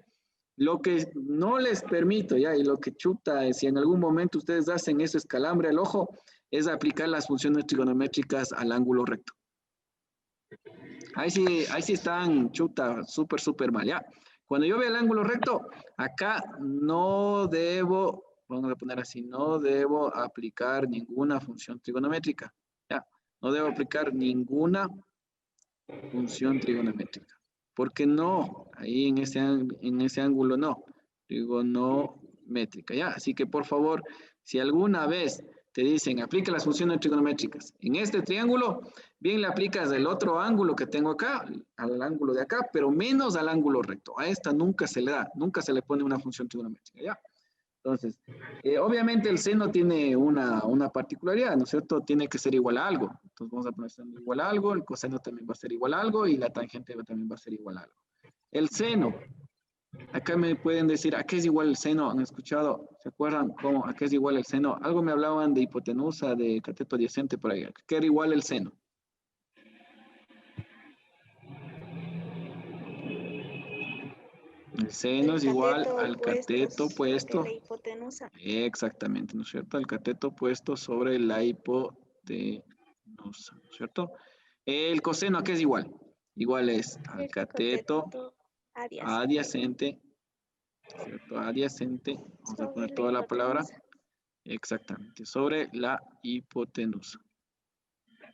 Lo que no les permito, ya, y lo que chuta es si en algún momento ustedes hacen eso escalambre al ojo, es aplicar las funciones trigonométricas al ángulo recto. Ahí sí están chuta, súper mal, ya. Cuando yo veo el ángulo recto, acá no debo, vamos a poner así, no debo aplicar ninguna función trigonométrica. ¿Ya? No debo aplicar ninguna función trigonométrica. ¿Por qué no? Ahí en ese ángulo no. Trigonométrica. ¿Ya? Así que por favor, si alguna vez te dicen aplica las funciones trigonométricas en este triángulo, bien le aplicas el otro ángulo que tengo acá, al ángulo de acá, pero menos al ángulo recto. A esta nunca se le da, nunca se le pone una función trigonométrica, ¿ya? Entonces, obviamente el seno tiene una particularidad, ¿no es cierto? Tiene que ser igual a algo. Entonces vamos a poner seno igual a algo, el coseno también va a ser igual a algo y la tangente también va a ser igual a algo. El seno, acá me pueden decir, ¿a qué es igual el seno? ¿Han escuchado? ¿Se acuerdan cómo? ¿A qué es igual el seno? Algo me hablaban de hipotenusa, de cateto adyacente por ahí. ¿A qué era igual el seno? El seno es igual al cateto opuesto. La hipotenusa. Exactamente, ¿no es cierto? El cateto opuesto sobre la hipotenusa, ¿no es cierto? El coseno, ¿a qué es igual? Igual es al cateto adyacente, ¿cierto? Adyacente, vamos a poner toda la palabra, exactamente, sobre la hipotenusa.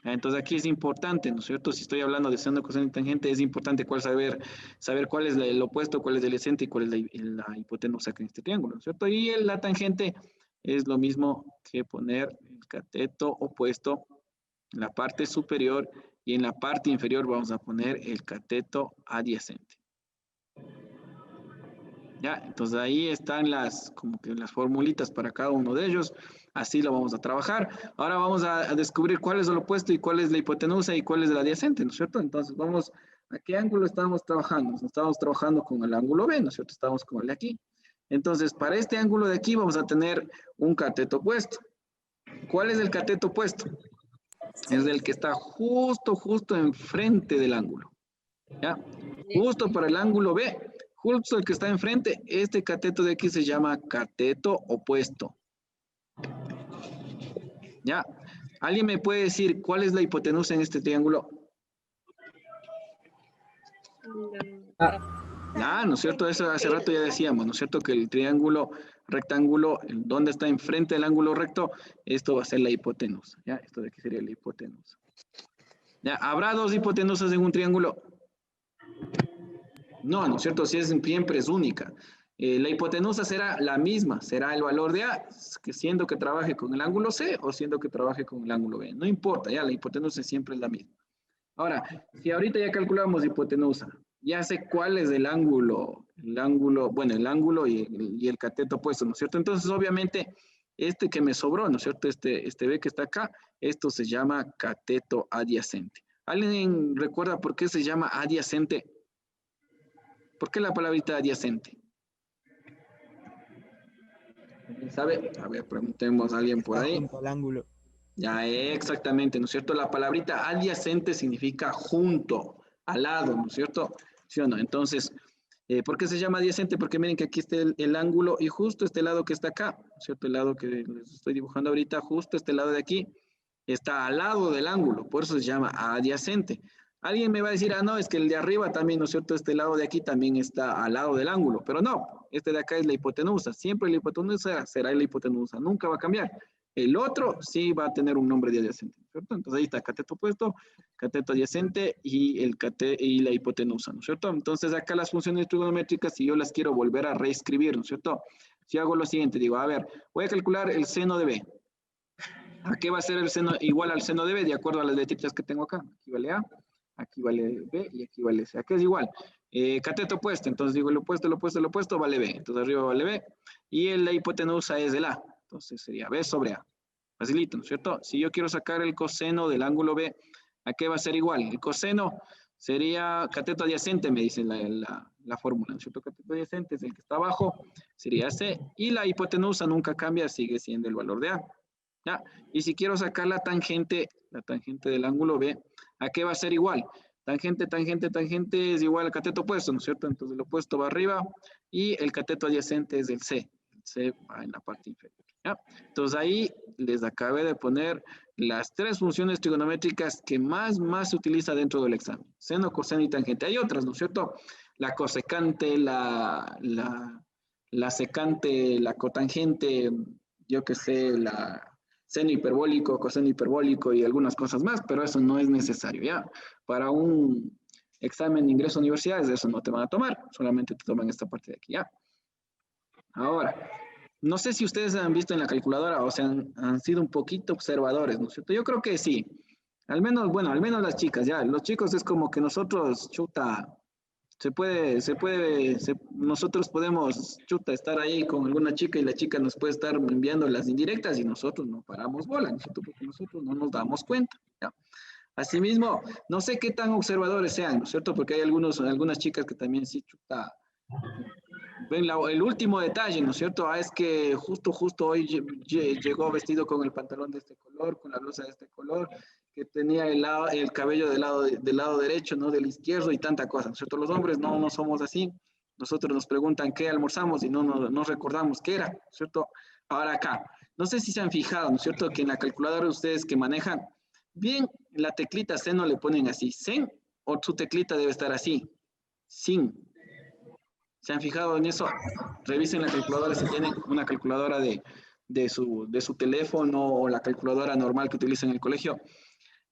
Entonces aquí es importante, ¿no es cierto? Si estoy hablando de seno, coseno y tangente, es importante saber cuál es el opuesto, cuál es el adyacente y cuál es la hipotenusa que en este triángulo, ¿no es cierto? Y la tangente es lo mismo que poner el cateto opuesto en la parte superior y en la parte inferior vamos a poner el cateto adyacente. ¿Ya? Entonces ahí están como que las formulitas para cada uno de ellos. Así lo vamos a trabajar. Ahora vamos a descubrir cuál es el opuesto y cuál es la hipotenusa y cuál es el adyacente, ¿no es cierto? Entonces vamos, ¿a qué ángulo estamos trabajando? Estamos trabajando con el ángulo B, ¿no es cierto? Estamos con el de aquí. Entonces, para este ángulo de aquí vamos a tener un cateto opuesto. ¿Cuál es el cateto opuesto? Es el que está justo enfrente del ángulo. ¿Ya? Justo para el ángulo B, justo el que está enfrente, este cateto de aquí se llama cateto opuesto. ¿Ya? ¿Alguien me puede decir cuál es la hipotenusa en este triángulo? ¿No es cierto? Eso hace rato ya decíamos, ¿no es cierto? Que el triángulo rectángulo, donde está enfrente del ángulo recto, esto va a ser la hipotenusa, ¿ya? Esto de aquí sería la hipotenusa. ¿Ya? ¿Habrá dos hipotenusas en un triángulo? No es cierto, siempre es única. La hipotenusa será la misma, será el valor de A, siendo que trabaje con el ángulo C o siendo que trabaje con el ángulo B. No importa, ya la hipotenusa siempre es la misma. Ahora, si ahorita ya calculamos hipotenusa, ya sé cuál es el ángulo, bueno, el ángulo y el cateto opuesto, ¿no es cierto? Entonces, obviamente, este que me sobró, ¿no es cierto? Este B que está acá, esto se llama cateto adyacente. ¿Alguien recuerda por qué se llama adyacente? ¿Por qué la palabrita adyacente? ¿Alguien sabe? A ver, preguntemos a alguien por Está ahí. junto al ángulo. Ya, exactamente, ¿no es cierto? La palabrita adyacente significa junto, al lado, ¿no es cierto? ¿Sí o no? Entonces, ¿por qué se llama adyacente? Porque miren que aquí está el ángulo y justo este lado que está acá, ¿no es cierto? El lado que les estoy dibujando ahorita, justo este lado de aquí, está al lado del ángulo, por eso se llama adyacente. Alguien me va a decir, ah, no, es que el de arriba también, ¿no es cierto? Este lado de aquí también está al lado del ángulo, pero no, este de acá es la hipotenusa, siempre la hipotenusa será la hipotenusa, nunca va a cambiar. El otro sí va a tener un nombre de adyacente, ¿no es cierto? Entonces ahí está cateto opuesto, cateto adyacente y, y la hipotenusa, ¿no es cierto? Entonces acá las funciones trigonométricas, si yo las quiero volver a reescribir, ¿no es cierto? Si hago lo siguiente, digo, a ver, voy a calcular el seno de B. ¿A qué va a ser el seno igual al seno de B? De acuerdo a las letritas que tengo acá. Aquí vale A, aquí vale B y aquí vale C. Aquí es igual. Cateto opuesto, entonces digo el opuesto vale B. Entonces arriba vale B. Y la hipotenusa es el A. Entonces sería B sobre A. Facilito, ¿no es cierto? Si yo quiero sacar el coseno del ángulo B, ¿a qué va a ser igual? El coseno sería cateto adyacente, me dice la fórmula, ¿no es cierto? Cateto adyacente es el que está abajo, sería C. Y la hipotenusa nunca cambia, sigue siendo el valor de A. ¿Ya? Y si quiero sacar la tangente del ángulo B, ¿a qué va a ser igual? Tangente es igual al cateto opuesto, ¿no es cierto? Entonces el opuesto va arriba y el cateto adyacente es el C. El C va en la parte inferior. ¿Ya? Entonces ahí les acabé de poner las tres funciones trigonométricas que más se utiliza dentro del examen. Seno, coseno y tangente. Hay otras, ¿no es cierto? La cosecante, la secante, la cotangente, yo que sé, la seno hiperbólico, coseno hiperbólico y algunas cosas más, pero eso no es necesario, ¿ya? Para un examen de ingreso a universidades, eso no te van a tomar, solamente te toman esta parte de aquí, ¿ya? Ahora, no sé si ustedes han visto en la calculadora o sea, han sido un poquito observadores, ¿no es cierto? Yo creo que sí. Al menos, bueno, al menos las chicas, ya. Los chicos es como que nosotros, chuta, nosotros podemos, chuta, estar ahí con alguna chica y la chica nos puede estar enviando las indirectas y nosotros no paramos bola, ¿no es cierto? Porque nosotros no nos damos cuenta, ¿ya? Asimismo, no sé qué tan observadores sean, ¿no es cierto? Porque hay algunas chicas que también sí, chuta, ven el último detalle, ¿no es cierto? Ah, es que justo hoy llegó vestido con el pantalón de este color, con la blusa de este color, que tenía el cabello del lado derecho, no del izquierdo y tanta cosa, ¿no es cierto? Los hombres no somos así. Nosotros nos preguntan qué almorzamos y no recordamos qué era, ¿no es cierto? Ahora acá, no sé si se han fijado, ¿no es cierto? Que en la calculadora ustedes que manejan, bien la teclita seno le ponen así, sen, o su teclita debe estar así, sin. ¿Se han fijado en eso? Revisen la calculadora si tienen una calculadora de su teléfono o la calculadora normal que utilizan en el colegio.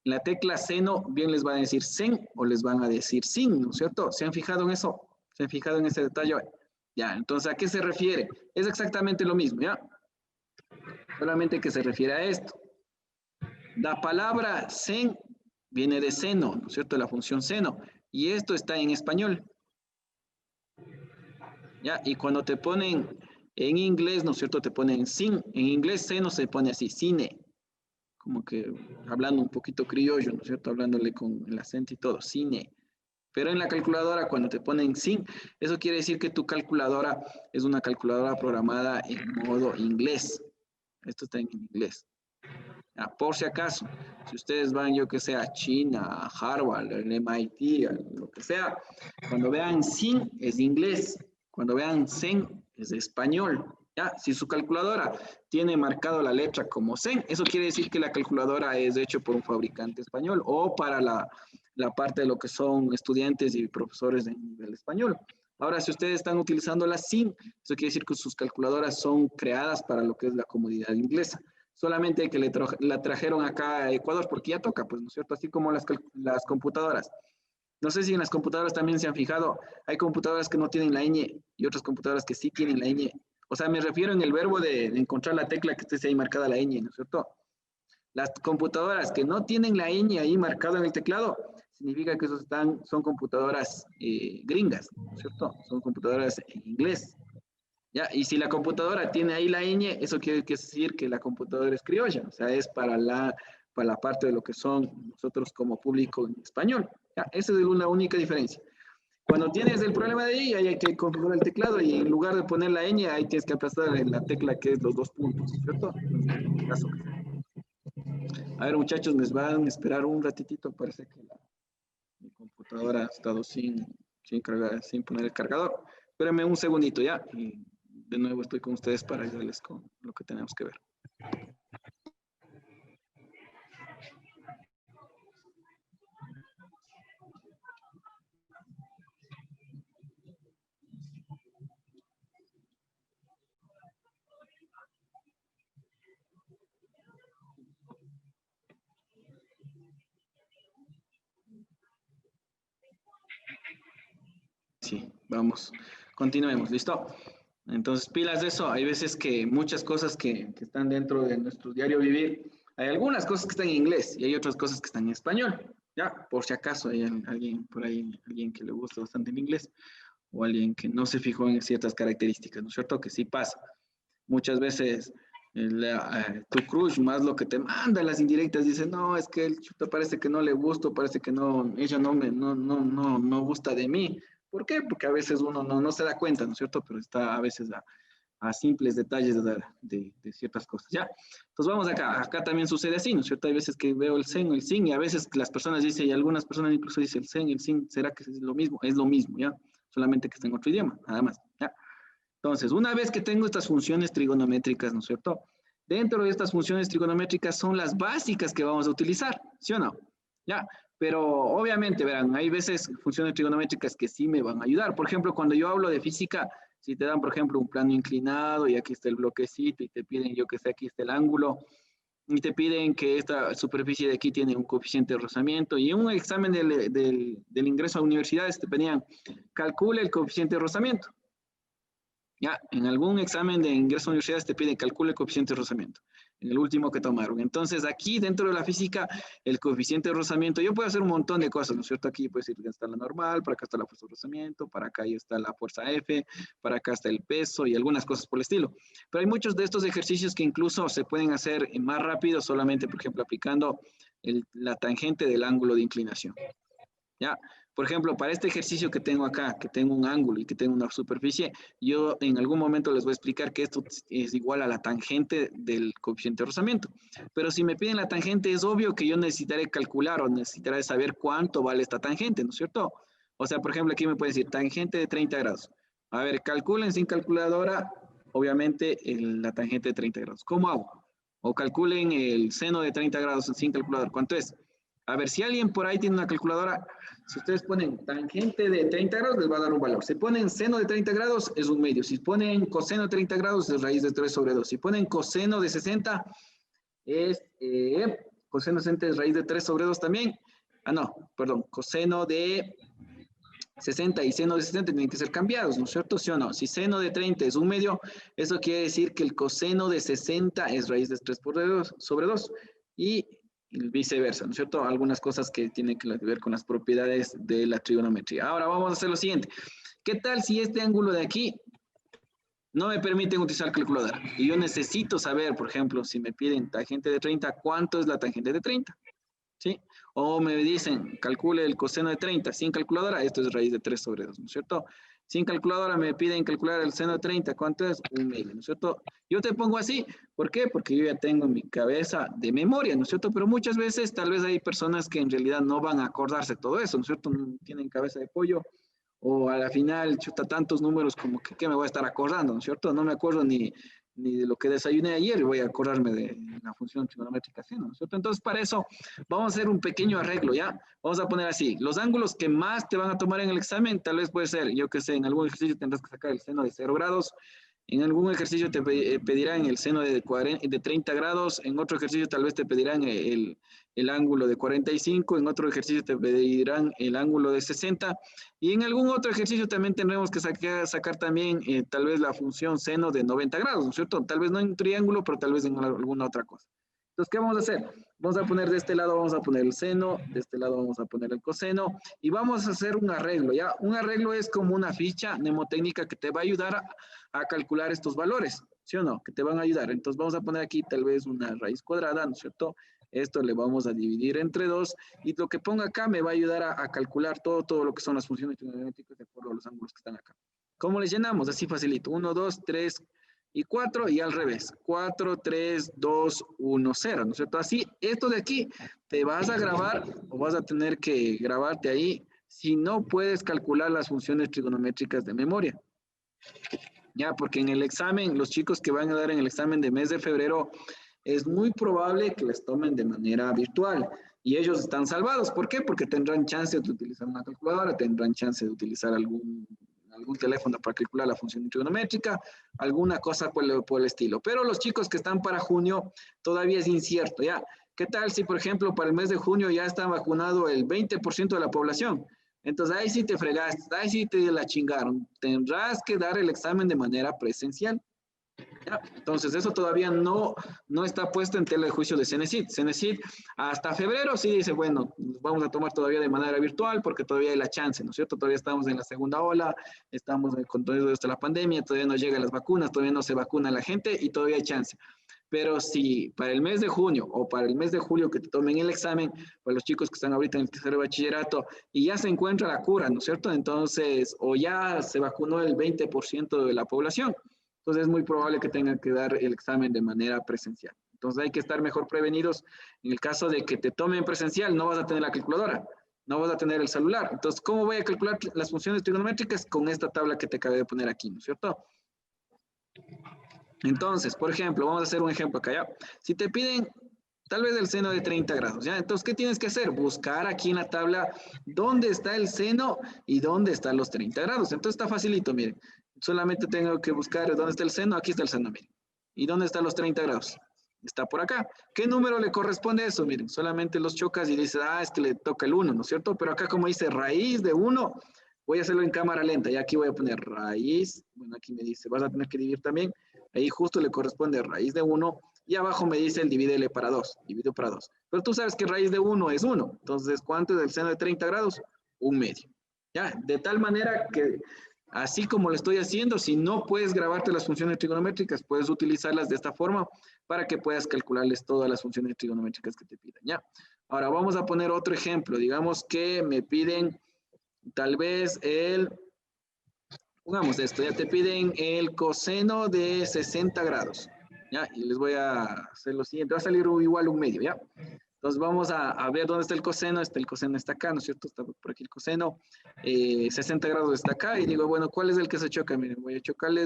La tecla seno bien les va a decir sen o les van a decir sin, ¿no es cierto? ¿Se han fijado en eso? ¿Se han fijado en ese detalle? Ya, entonces, ¿a qué se refiere? Es exactamente lo mismo, ¿ya? Solamente que se refiere a esto. La palabra sen viene de seno, ¿no es cierto? La función seno. Y esto está en español. ¿Ya? Y cuando te ponen en inglés, ¿no es cierto? Te ponen sin. En inglés seno se pone así, cine. Como que hablando un poquito criollo, ¿no es cierto? Hablándole con el acento y todo, cine. Pero en la calculadora, cuando te ponen sin, eso quiere decir que tu calculadora es una calculadora programada en modo inglés. Esto está en inglés. Ya, por si acaso, si ustedes van, yo que sé, a China, a Harvard, al MIT, a lo que sea, cuando vean sin es inglés, cuando vean sen es español. ¿Ya? Si su calculadora tiene marcado la letra como sen, eso quiere decir que la calculadora es hecho por un fabricante español o para la parte de lo que son estudiantes y profesores de nivel español. Ahora, si ustedes están utilizando la sin, eso quiere decir que sus calculadoras son creadas para lo que es la comunidad inglesa. Solamente que la trajeron acá a Ecuador porque ya toca, pues, ¿no es cierto? Así como las computadoras. No sé si en las computadoras también se han fijado, hay computadoras que no tienen la ñ y otras computadoras que sí tienen la ñ. O sea, me refiero en el verbo de encontrar la tecla que esté ahí marcada la ñ, ¿no es cierto? Las computadoras que no tienen la ñ ahí marcada en el teclado, significa que esos son computadoras gringas, ¿no es cierto? Son computadoras en inglés. ¿Ya? Y si la computadora tiene ahí la ñ, eso quiere decir que la computadora es criolla, o sea, es para la parte de lo que son nosotros como público en español. ¿Ya? Esa es la única diferencia. Cuando tienes el problema de ahí hay que configurar el teclado y en lugar de poner la ñ, ahí tienes que aplastar la tecla que es los 2 puntos, ¿cierto? Entonces, en este caso. A ver, muchachos, me van a esperar un ratitito, parece que mi computadora ha estado sin poner el cargador. Espérenme un segundito ya y de nuevo estoy con ustedes para ayudarles con lo que tenemos que ver. Sí, vamos, continuemos, ¿listo? Entonces, pilas de eso, hay veces que muchas cosas que están dentro de nuestro diario vivir, hay algunas cosas que están en inglés y hay otras cosas que están en español, ya, por si acaso hay alguien por ahí, alguien que le gusta bastante el inglés o alguien que no se fijó en ciertas características, ¿no es cierto? Que sí pasa. Muchas veces tu crush más lo que te manda las indirectas dice, no, es que el chuta parece que no le gusto, parece que no, ella no gusta de mí. ¿Por qué? Porque a veces uno no se da cuenta, ¿no es cierto? Pero está a veces a simples detalles de ciertas cosas, ¿ya? Entonces vamos acá, acá también sucede así, ¿no es cierto? Hay veces que veo el sen, el sin, y a veces las personas dicen, y algunas personas incluso dicen el sen, el sin, ¿será que es lo mismo? Es lo mismo, ¿ya? Solamente que está en otro idioma, nada más, ¿ya? Entonces, una vez que tengo estas funciones trigonométricas, ¿no es cierto? Dentro de estas funciones trigonométricas son las básicas que vamos a utilizar, ¿sí o no? ¿Ya? Pero obviamente, verán, hay veces funciones trigonométricas que sí me van a ayudar. Por ejemplo, cuando yo hablo de física, si te dan, por ejemplo, un plano inclinado y aquí está el bloquecito y te piden, yo que sé, aquí está el ángulo y te piden que esta superficie de aquí tiene un coeficiente de rozamiento y en un examen del ingreso a universidades te pedían, calcule el coeficiente de rozamiento. Ya, en algún examen de ingreso a universidades te piden calcule el coeficiente de rozamiento, en el último que tomaron. Entonces, aquí dentro de la física, el coeficiente de rozamiento, yo puedo hacer un montón de cosas, ¿no es cierto? Aquí puedes decir que está la normal, para acá está la fuerza de rozamiento, para acá ya está la fuerza F, para acá está el peso y algunas cosas por el estilo. Pero hay muchos de estos ejercicios que incluso se pueden hacer más rápido, solamente, por ejemplo, aplicando la tangente del ángulo de inclinación. ¿Ya? Por ejemplo, para este ejercicio que tengo acá, que tengo un ángulo y que tengo una superficie, yo en algún momento les voy a explicar que esto es igual a la tangente del coeficiente de rozamiento. Pero si me piden la tangente, es obvio que yo necesitaré calcular o necesitaré saber cuánto vale esta tangente, ¿no es cierto? O sea, por ejemplo, aquí me puede decir tangente de 30 grados. A ver, calculen sin calculadora, obviamente, la tangente de 30 grados. ¿Cómo hago? O calculen el seno de 30 grados sin calculadora. ¿Cuánto es? A ver, si alguien por ahí tiene una calculadora, si ustedes ponen tangente de 30 grados, les va a dar un valor. Si ponen seno de 30 grados, es un medio. Si ponen coseno de 30 grados, es raíz de 3 sobre 2. Si ponen coseno de 60, coseno de 60 es raíz de 3 sobre 2 también. Ah, no, perdón, coseno de 60 y seno de 60 tienen que ser cambiados, ¿no es cierto? ¿Sí o no? Si seno de 30 es un medio, eso quiere decir que el coseno de 60 es raíz de 3 sobre 2. Y viceversa, ¿no es cierto? Algunas cosas que tienen que ver con las propiedades de la trigonometría. Ahora vamos a hacer lo siguiente. ¿Qué tal si este ángulo de aquí no me permiten utilizar calculadora? Y yo necesito saber, por ejemplo, si me piden tangente de 30, ¿cuánto es la tangente de 30? ¿Sí? O me dicen, calcule el coseno de 30 sin calculadora, esto es raíz de 3 sobre 2, ¿no es cierto? Sin calculadora me piden calcular el seno de 30, ¿cuánto es? Un medio, ¿no es cierto? Yo te pongo así, ¿por qué? Porque yo ya tengo en mi cabeza de memoria, ¿no es cierto? Pero muchas veces tal vez hay personas que en realidad no van a acordarse todo eso, ¿no es cierto? No tienen cabeza de pollo o a la final chuta tantos números como que ¿qué me voy a estar acordando? ¿No es cierto? No me acuerdo ni de lo que desayuné ayer y voy a acordarme de la función trigonométrica seno, ¿no es cierto? Entonces, para eso vamos a hacer un pequeño arreglo, ¿ya? Vamos a poner así, los ángulos que más te van a tomar en el examen, tal vez puede ser, yo que sé, en algún ejercicio tendrás que sacar el seno de 0 grados, en algún ejercicio te pedirán el seno de 30 grados, en otro ejercicio tal vez te pedirán el ángulo de 45, en otro ejercicio te pedirán el ángulo de 60, y en algún otro ejercicio también tendremos que sacar también tal vez la función seno de 90 grados, ¿no es cierto? Tal vez no en un triángulo, pero tal vez en alguna otra cosa. Entonces, ¿qué vamos a hacer? Vamos a poner de este lado, vamos a poner el seno, de este lado vamos a poner el coseno y vamos a hacer un arreglo, ¿ya? Un arreglo es como una ficha mnemotécnica que te va a ayudar a calcular estos valores, ¿sí o no? Que te van a ayudar. Entonces, vamos a poner aquí tal vez una raíz cuadrada, ¿no es cierto? Esto le vamos a dividir entre 2 y lo que ponga acá me va a ayudar a calcular todo lo que son las funciones trigonométricas de acuerdo a los ángulos que están acá. ¿Cómo les llenamos? Así facilito. 1, 2, 3 y 4 y al revés. 4, 3, 2, 1, 0. ¿No es cierto? Así, esto de aquí te vas a grabar o vas a tener que grabarte ahí si no puedes calcular las funciones trigonométricas de memoria. Ya, porque en el examen, los chicos que van a dar en el examen de mes de febrero, es muy probable que les tomen de manera virtual y ellos están salvados. ¿Por qué? Porque tendrán chance de utilizar una calculadora, tendrán chance de utilizar algún teléfono para calcular la función trigonométrica, alguna cosa por el estilo. Pero los chicos que están para junio todavía es incierto, ¿ya? ¿Qué tal si, por ejemplo, para el mes de junio ya está vacunado el 20% de la población? Entonces ahí sí te fregaste, ahí sí te la chingaron. Tendrás que dar el examen de manera presencial. ¿Ya? Entonces, eso todavía no está puesto en tela de juicio de Cenecit. Cenecit hasta febrero sí dice, bueno, vamos a tomar todavía de manera virtual porque todavía hay la chance, ¿no es cierto? Todavía estamos en la segunda ola, estamos con todo esto de la pandemia, todavía no llegan las vacunas, todavía no se vacuna la gente y todavía hay chance. Pero si para el mes de junio o para el mes de julio que te tomen el examen, para los chicos que están ahorita en el tercer bachillerato y ya se encuentra la cura, ¿no es cierto? Entonces, o ya se vacunó el 20% de la población, entonces es muy probable que tengan que dar el examen de manera presencial. Entonces hay que estar mejor prevenidos. En el caso de que te tomen presencial, no vas a tener la calculadora, no vas a tener el celular. Entonces, ¿cómo voy a calcular las funciones trigonométricas? Con esta tabla que te acabé de poner aquí, ¿no es cierto? Entonces, por ejemplo, vamos a hacer un ejemplo acá, ¿ya? Si te piden tal vez el seno de 30 grados, ¿ya? Entonces, ¿qué tienes que hacer? Buscar aquí en la tabla dónde está el seno y dónde están los 30 grados. Entonces, está facilito, miren. Solamente tengo que buscar dónde está el seno. Aquí está el seno, miren. ¿Y dónde están los 30 grados? Está por acá. ¿Qué número le corresponde a eso? Miren, solamente los chocas y dices, es que le toca el 1, ¿no es cierto? Pero acá como dice raíz de 1, voy a hacerlo en cámara lenta. Y aquí voy a poner raíz. Bueno, aquí me dice, vas a tener que dividir también. Ahí justo le corresponde raíz de 1. Y abajo me dice el divídele para 2. Divido para 2. Pero tú sabes que raíz de 1 es 1. Entonces, ¿cuánto es el seno de 30 grados? 1/2. ¿Ya? De tal manera que así como lo estoy haciendo, si no puedes grabarte las funciones trigonométricas, puedes utilizarlas de esta forma para que puedas calcularles todas las funciones trigonométricas que te pidan, ¿ya? Ahora vamos a poner otro ejemplo. Digamos que me piden tal vez pongamos esto, ya te piden el coseno de 60 grados, ¿ya? Y les voy a hacer lo siguiente, va a salir igual 1/2, ¿ya? Entonces vamos a ver dónde está el coseno. El coseno está acá, ¿no es cierto? Está por aquí el coseno. 60 grados está acá y digo, bueno, ¿cuál es el que se choca? Miren, voy a chocarle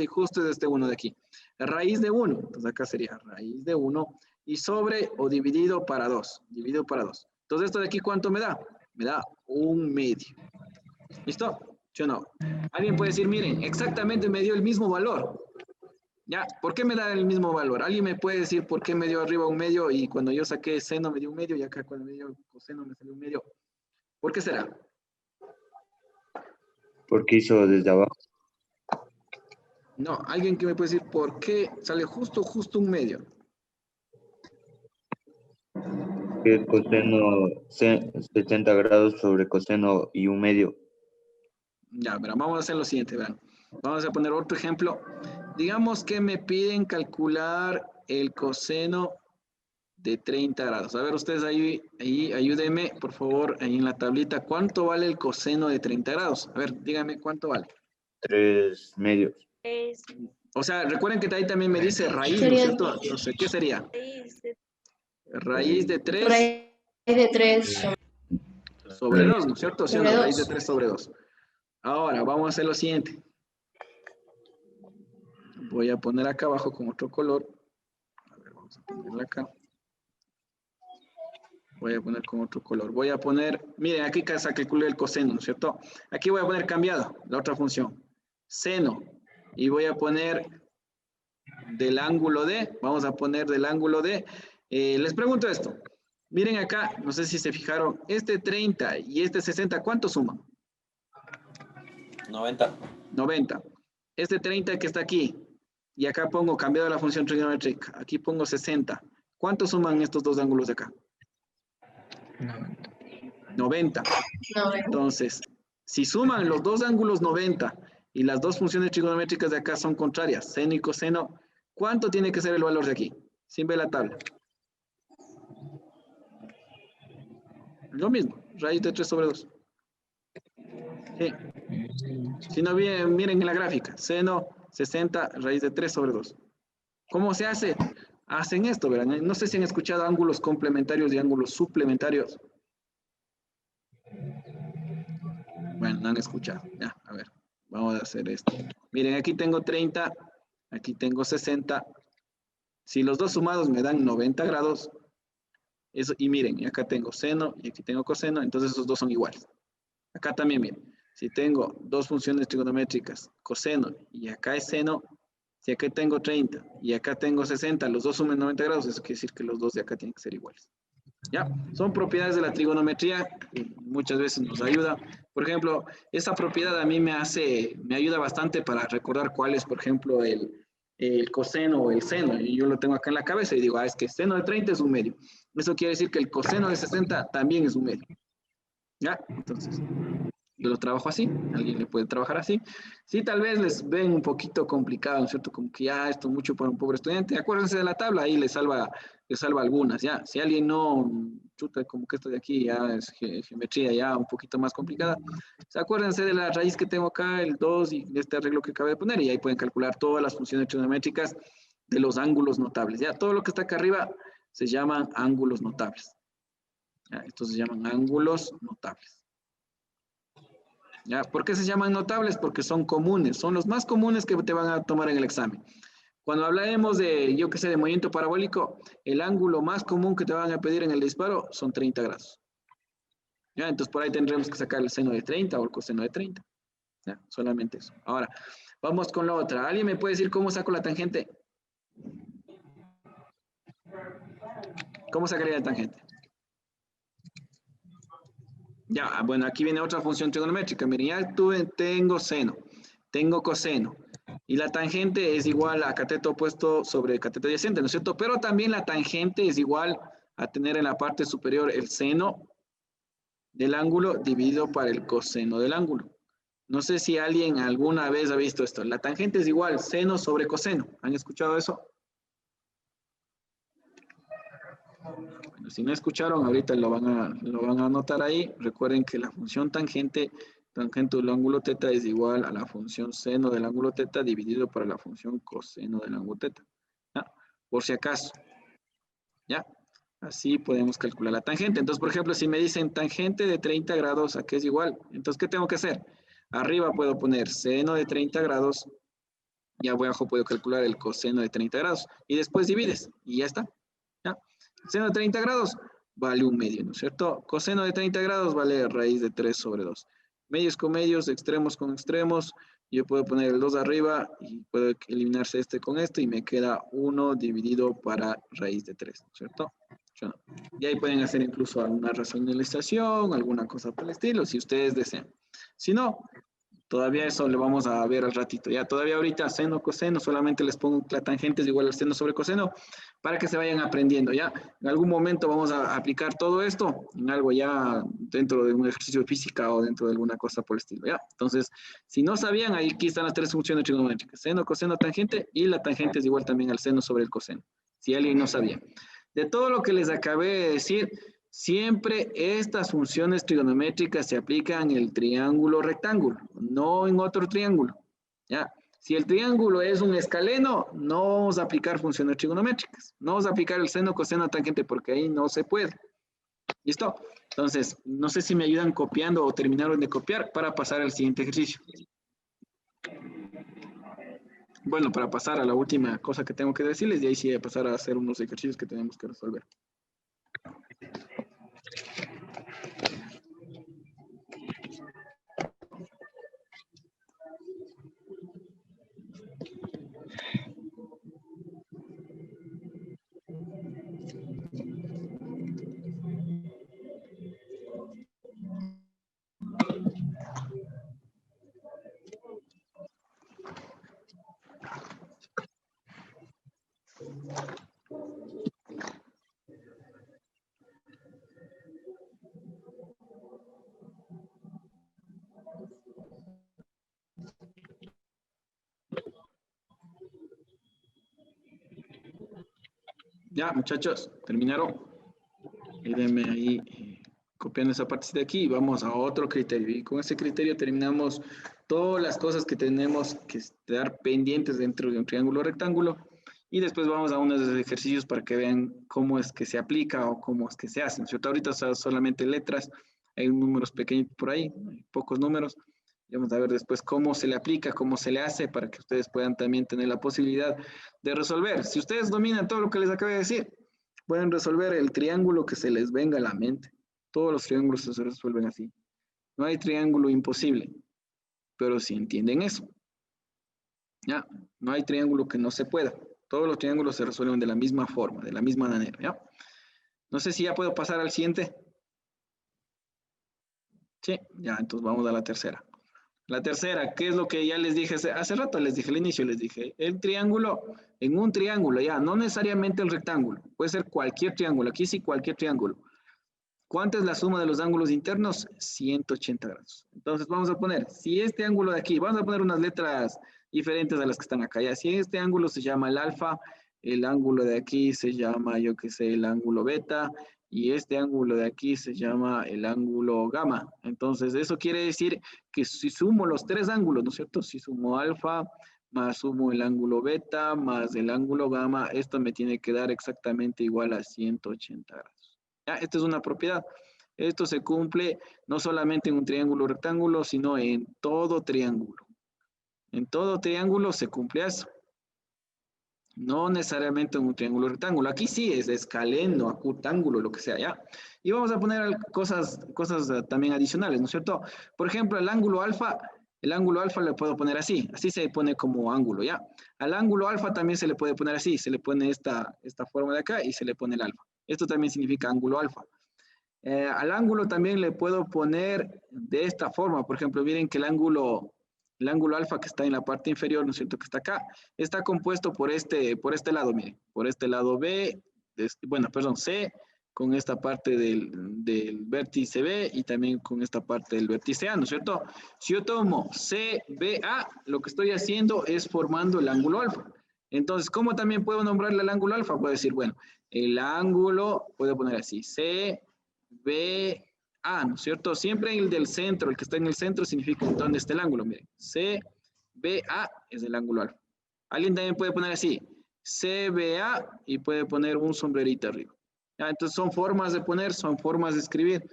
y justo es este 1 de aquí. Raíz de 1, entonces acá sería raíz de 1 y sobre o dividido para 2. Dividido para 2. Entonces esto de aquí, ¿cuánto me da? Me da 1/2. ¿Listo? ¿Sí o no? Alguien puede decir, miren, exactamente me dio el mismo valor. ¿Ya? ¿Por qué me da el mismo valor? ¿Alguien me puede decir por qué me dio arriba 1/2 y cuando yo saqué seno me dio 1/2 y acá cuando me dio coseno me salió 1/2? ¿Por qué será? Porque hizo desde abajo. No, alguien que me puede decir por qué sale justo 1/2. Que coseno 70 grados sobre coseno y 1/2. Ya, verán, vamos a hacer lo siguiente, verán. Vamos a poner otro ejemplo. Digamos que me piden calcular el coseno de 30 grados. A ver, ustedes ahí ayúdenme, por favor, ahí en la tablita. ¿Cuánto vale el coseno de 30 grados? A ver, díganme cuánto vale. 3/2. O sea, recuerden que ahí también me dice raíz, ¿no es cierto? Entonces, ¿qué sería? Raíz de 3 Raíz de 3 sobre 2, ¿no es cierto? O sea, sobre no, raíz de 2. 3 sobre 2. Ahora, vamos a hacer lo siguiente. Voy a poner acá abajo con otro color. A ver, vamos a ponerla acá. Voy a poner con otro color. Voy a poner, miren, aquí se calcula el coseno, ¿no es cierto? Aquí voy a poner cambiado, la otra función. Seno. Y voy a poner del ángulo de, vamos a poner del ángulo de, les pregunto esto. Miren acá, no sé si se fijaron, este 30 y este 60, ¿cuánto suman? 90. 90. Este 30 que está aquí, y acá pongo cambiado la función trigonométrica, aquí pongo 60. ¿Cuánto suman estos dos ángulos de acá? 90. Entonces, si suman los dos ángulos 90 y las dos funciones trigonométricas de acá son contrarias, seno y coseno, ¿cuánto tiene que ser el valor de aquí? Sin ver la tabla. Lo mismo, raíz de 3 sobre 2. Sí. Si no, bien, miren en la gráfica, seno 60, raíz de 3 sobre 2. ¿Cómo se hace? Hacen esto, ¿verdad? No sé si han escuchado ángulos complementarios y ángulos suplementarios. Bueno, no han escuchado. Ya, a ver, vamos a hacer esto. Miren, aquí tengo 30, aquí tengo 60. Si los dos sumados me dan 90 grados, eso, y miren, y acá tengo seno y aquí tengo coseno, entonces esos dos son iguales. Acá también, miren, si tengo dos funciones trigonométricas, coseno y acá es seno, si acá tengo 30 y acá tengo 60, los dos suman 90 grados, eso quiere decir que los dos de acá tienen que ser iguales. ¿Ya? Son propiedades de la trigonometría que muchas veces nos ayuda. Por ejemplo, esta propiedad a mí me ayuda bastante para recordar cuál es, por ejemplo, el coseno o el seno. Y yo lo tengo acá en la cabeza y digo, es que seno de 30 es un medio. Eso quiere decir que el coseno de 60 también es un medio. ¿Ya? Entonces, yo lo trabajo así, alguien le puede trabajar así. Sí, tal vez les ven un poquito complicado, ¿no es cierto? Como que ya esto es mucho para un pobre estudiante. Acuérdense de la tabla, ahí les salva algunas, ya. Si alguien no chuta, como que esto de aquí ya es geometría ya un poquito más complicada, acuérdense de la raíz que tengo acá, el 2 y de este arreglo que acabé de poner, y ahí pueden calcular todas las funciones trigonométricas de los ángulos notables. Ya, todo lo que está acá arriba se llaman ángulos notables. Ya, estos se llaman ángulos notables. ¿Ya? ¿Por qué se llaman notables? Porque son comunes, son los más comunes que te van a tomar en el examen. Cuando hablaremos de, yo qué sé, de movimiento parabólico, el ángulo más común que te van a pedir en el disparo son 30 grados. ¿Ya? Entonces por ahí tendremos que sacar el seno de 30 o el coseno de 30. ¿Ya? Solamente eso. Ahora, vamos con la otra. ¿Alguien me puede decir cómo saco la tangente? ¿Cómo sacaría la tangente? Ya, bueno, aquí viene otra función trigonométrica. Miren, ya tengo seno, tengo coseno. Y la tangente es igual a cateto opuesto sobre cateto adyacente, ¿no es cierto? Pero también la tangente es igual a tener en la parte superior el seno del ángulo dividido por el coseno del ángulo. No sé si alguien alguna vez ha visto esto. La tangente es igual seno sobre coseno. ¿Han escuchado eso? Bueno, si no escucharon, ahorita lo van a anotar ahí. Recuerden que la función tangente del ángulo teta es igual a la función seno del ángulo teta dividido por la función coseno del ángulo teta. ¿Ya? Por si acaso. ¿Ya? Así podemos calcular la tangente. Entonces, por ejemplo, si me dicen tangente de 30 grados, ¿a qué es igual? Entonces, ¿qué tengo que hacer? Arriba puedo poner seno de 30 grados y abajo puedo calcular el coseno de 30 grados. Y después divides y ya está. ¿Ya? Seno de 30 grados vale un medio, ¿no es cierto? Coseno de 30 grados vale raíz de 3 sobre 2. Medios con medios, extremos con extremos. Yo puedo poner el 2 arriba y puedo eliminarse este con este y me queda 1 dividido para raíz de 3, ¿no es cierto? Y ahí pueden hacer incluso alguna racionalización, alguna cosa por el estilo, si ustedes desean. Si no, todavía eso lo vamos a ver al ratito. Ya todavía ahorita seno, coseno, solamente les pongo la tangente es igual al seno sobre coseno para que se vayan aprendiendo. Ya en algún momento vamos a aplicar todo esto en algo ya dentro de un ejercicio de física o dentro de alguna cosa por el estilo. Ya, entonces, si no sabían, ahí aquí están las tres funciones trigonométricas: seno, coseno, tangente, y la tangente es igual también al seno sobre el coseno. Si alguien no sabía. De todo lo que les acabé de decir, siempre estas funciones trigonométricas se aplican en el triángulo rectángulo, no en otro triángulo. ¿Ya? Si el triángulo es un escaleno, no vamos a aplicar funciones trigonométricas. No vamos a aplicar el seno, coseno, tangente, porque ahí no se puede. ¿Listo? Entonces, no sé si me ayudan copiando o terminaron de copiar para pasar al siguiente ejercicio. Bueno, para pasar a la última cosa que tengo que decirles, y ahí sí voy a pasar a hacer unos ejercicios que tenemos que resolver. Ya, muchachos, terminaron. Y denme ahí copiando esa parte de aquí y vamos a otro criterio. Y con ese criterio terminamos todas las cosas que tenemos que estar pendientes dentro de un triángulo rectángulo. Y después vamos a unos ejercicios para que vean cómo es que se aplica o cómo es que se hace, ¿cierto? Ahorita son solamente letras, hay números pequeños por ahí, hay pocos números. Y vamos a ver después cómo se le aplica, cómo se le hace para que ustedes puedan también tener la posibilidad de resolver. Si ustedes dominan todo lo que les acabo de decir, pueden resolver el triángulo que se les venga a la mente. Todos los triángulos se resuelven así. No hay triángulo imposible, pero si entienden eso, ¿ya? No hay triángulo que no se pueda. Todos los triángulos se resuelven de la misma forma, de la misma manera, ¿ya? No sé si ya puedo pasar al siguiente. Sí, ya, entonces vamos a la tercera. La tercera, ¿qué es lo que ya les dije hace rato? Les dije al inicio, les dije, el triángulo, en un triángulo, ya, no necesariamente el rectángulo, puede ser cualquier triángulo, aquí sí cualquier triángulo. ¿Cuánto es la suma de los ángulos internos? 180 grados. Entonces vamos a poner, si este ángulo de aquí, vamos a poner unas letras diferentes a las que están acá, ya, si este ángulo se llama el alfa, el ángulo de aquí se llama, yo qué sé, el ángulo beta, y este ángulo de aquí se llama el ángulo gamma. Entonces, eso quiere decir que si sumo los tres ángulos, ¿no es cierto? Si sumo alfa, más sumo el ángulo beta, más el ángulo gamma, esto me tiene que dar exactamente igual a 180 grados. ¿Ya? Esta es una propiedad. Esto se cumple no solamente en un triángulo rectángulo, sino en todo triángulo. En todo triángulo se cumple eso. No necesariamente en un triángulo rectángulo. Aquí sí es escaleno, acutángulo, lo que sea, ¿ya? Y vamos a poner cosas también adicionales, ¿no es cierto? Por ejemplo, el ángulo alfa le puedo poner así se pone como ángulo, ¿ya? Al ángulo alfa también se le puede poner así, se le pone esta forma de acá y se le pone el alfa. Esto también significa ángulo alfa. Al ángulo también le puedo poner de esta forma, por ejemplo, miren que el ángulo alfa que está en la parte inferior, ¿no es cierto? Que está acá, está compuesto por este lado, miren, por este lado B, C, con esta parte del vértice B y también con esta parte del vértice A, ¿no es cierto? Si yo tomo CBA, lo que estoy haciendo es formando el ángulo alfa. Entonces, ¿cómo también puedo nombrarle el ángulo alfa? Puedo decir, bueno, el ángulo, puedo poner así, CBA, ¿no es cierto? Siempre el del centro, el que está en el centro significa dónde está el ángulo, miren, CBA es el ángulo alfa. Alguien también puede poner así, CBA y puede poner un sombrerito arriba. ¿Ya? Entonces son formas de poner, son formas de escribir.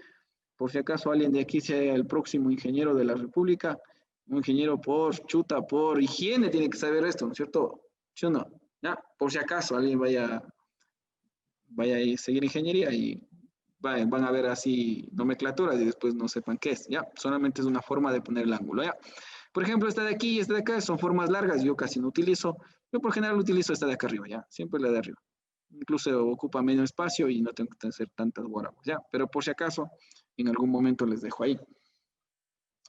Por si acaso alguien de aquí sea el próximo ingeniero de la República, un ingeniero por higiene tiene que saber esto, ¿no es cierto? ¿Sí o no? ¿Ya? Por si acaso alguien vaya a seguir ingeniería y van a ver así nomenclaturas y después no sepan qué es, ¿ya? Solamente es una forma de poner el ángulo, ¿ya? Por ejemplo, esta de aquí y esta de acá son formas largas, yo casi no utilizo, yo por general utilizo esta de acá arriba, ¿ya? Siempre la de arriba. Incluso ocupa menos espacio y no tengo que hacer tantas guarabas, ¿ya? Pero por si acaso, en algún momento les dejo ahí.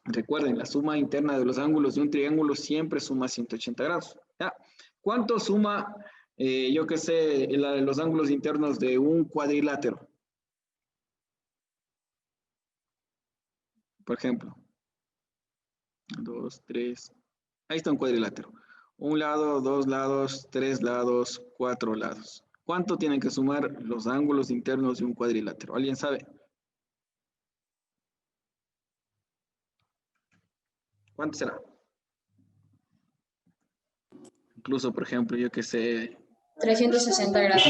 Recuerden, la suma interna de los ángulos de un triángulo siempre suma 180 grados, ¿ya? ¿Cuánto suma, yo qué sé, los ángulos internos de un cuadrilátero? Por ejemplo, 2, 3, ahí está un cuadrilátero. Un lado, dos lados, tres lados, cuatro lados. ¿Cuánto tienen que sumar los ángulos internos de un cuadrilátero? ¿Alguien sabe? ¿Cuánto será? Incluso, por ejemplo, yo que sé... 360 grados.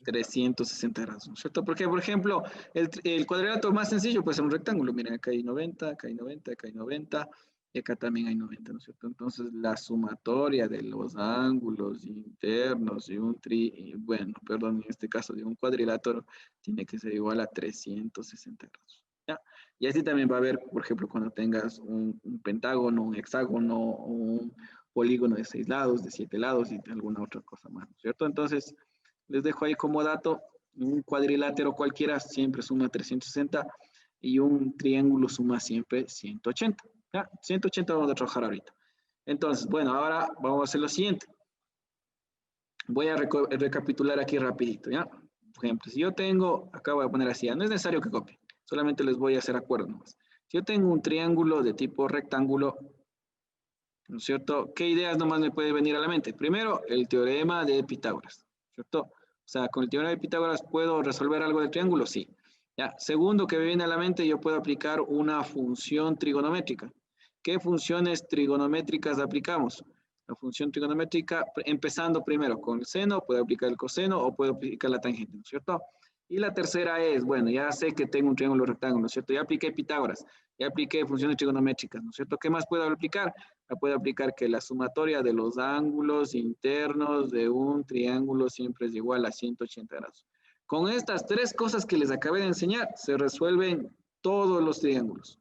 360 grados, ¿no es cierto? Porque, por ejemplo, el cuadrilátero más sencillo puede ser un rectángulo. Miren, acá hay 90, acá hay 90, acá hay 90, y acá también hay 90, ¿no es cierto? Entonces, la sumatoria de los ángulos internos de en este caso de un cuadrilátero, tiene que ser igual a 360 grados, ¿ya? Y así también va a haber, por ejemplo, cuando tengas un pentágono, un hexágono, un polígono de 6 lados, de 7 lados y alguna otra cosa más, ¿no es cierto? Entonces, les dejo ahí como dato, un cuadrilátero cualquiera siempre suma 360 y un triángulo suma siempre 180. ¿Ya? 180 vamos a trabajar ahorita. Entonces, bueno, ahora vamos a hacer lo siguiente. Voy a recapitular aquí rapidito, ¿ya? Por ejemplo, si yo tengo, acá voy a poner así, no es necesario que copien, solamente les voy a hacer acuerdo nomás. Si yo tengo un triángulo de tipo rectángulo, ¿no es cierto? ¿Qué ideas nomás me puede venir a la mente? Primero, el teorema de Pitágoras, ¿cierto? O sea, con el teorema de Pitágoras, ¿puedo resolver algo de triángulo? Sí. Ya. Segundo que me viene a la mente, yo puedo aplicar una función trigonométrica. ¿Qué funciones trigonométricas aplicamos? La función trigonométrica, empezando primero con el seno, puedo aplicar el coseno o puedo aplicar la tangente, ¿no es cierto? Y la tercera es, bueno, ya sé que tengo un triángulo rectángulo, ¿no es cierto? Ya apliqué Pitágoras, ya apliqué funciones trigonométricas, ¿no es cierto? ¿Qué más puedo aplicar? Puedo aplicar que la sumatoria de los ángulos internos de un triángulo siempre es igual a 180 grados. Con estas tres cosas que les acabé de enseñar, se resuelven todos los triángulos.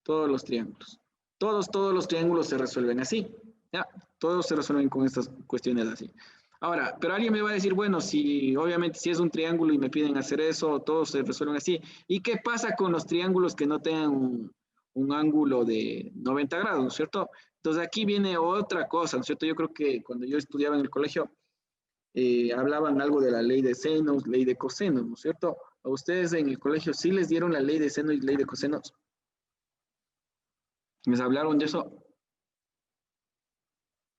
Todos los triángulos. Todos los triángulos se resuelven así. Ya, todos se resuelven con estas cuestiones así. Ahora, pero alguien me va a decir, bueno, si obviamente si es un triángulo y me piden hacer eso, todos se resuelven así. ¿Y qué pasa con los triángulos que no tengan un ángulo de 90 grados, ¿no es cierto? Entonces aquí viene otra cosa, ¿no es cierto? Yo creo que cuando yo estudiaba en el colegio, hablaban algo de la ley de senos, ley de cosenos, ¿no es cierto? ¿A ustedes en el colegio sí les dieron la ley de senos y ley de cosenos? ¿Les hablaron de eso?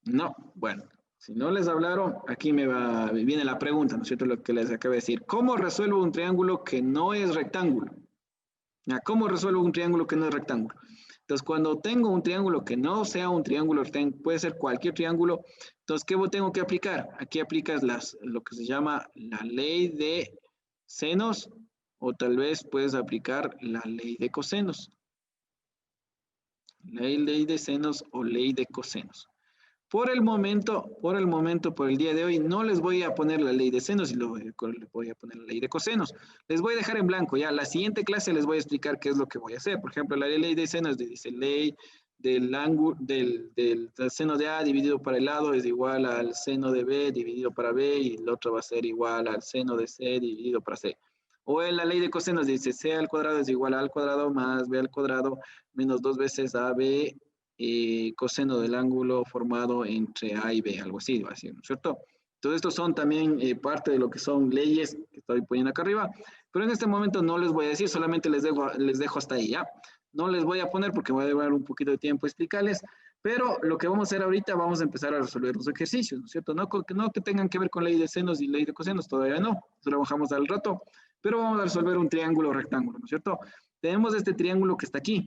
No, bueno, si no les hablaron, aquí viene la pregunta, ¿no es cierto? Lo que les acabo de decir. ¿Cómo resuelvo un triángulo que no es rectángulo? ¿Cómo resuelvo un triángulo que no es rectángulo? Entonces, cuando tengo un triángulo que no sea un triángulo rectángulo, puede ser cualquier triángulo, entonces, ¿qué tengo que aplicar? Aquí aplicas lo que se llama la ley de senos, o tal vez puedes aplicar la ley de cosenos. Ley de senos o ley de cosenos. Por el momento, por el día de hoy, no les voy a poner la ley de senos y les voy a poner la ley de cosenos. Les voy a dejar en blanco, ya. La siguiente clase les voy a explicar qué es lo que voy a hacer. Por ejemplo, la ley de senos dice ley del ángulo del seno de A dividido para el lado es igual al seno de B dividido para B y el otro va a ser igual al seno de C dividido para C. O en la ley de cosenos dice C al cuadrado es igual a al cuadrado más B al cuadrado menos 2 veces AB coseno del ángulo formado entre A y B, algo así, ¿no es cierto? Todo esto son también parte de lo que son leyes que estoy poniendo acá arriba, pero en este momento no les voy a decir, solamente les dejo hasta ahí, ¿ya? No les voy a poner porque voy a llevar un poquito de tiempo explicarles, pero lo que vamos a hacer ahorita, vamos a empezar a resolver los ejercicios, ¿no es cierto? No que tengan que ver con ley de senos y ley de cosenos, todavía no, eso lo bajamos al rato, pero vamos a resolver un triángulo rectángulo, ¿no es cierto? Tenemos este triángulo que está aquí,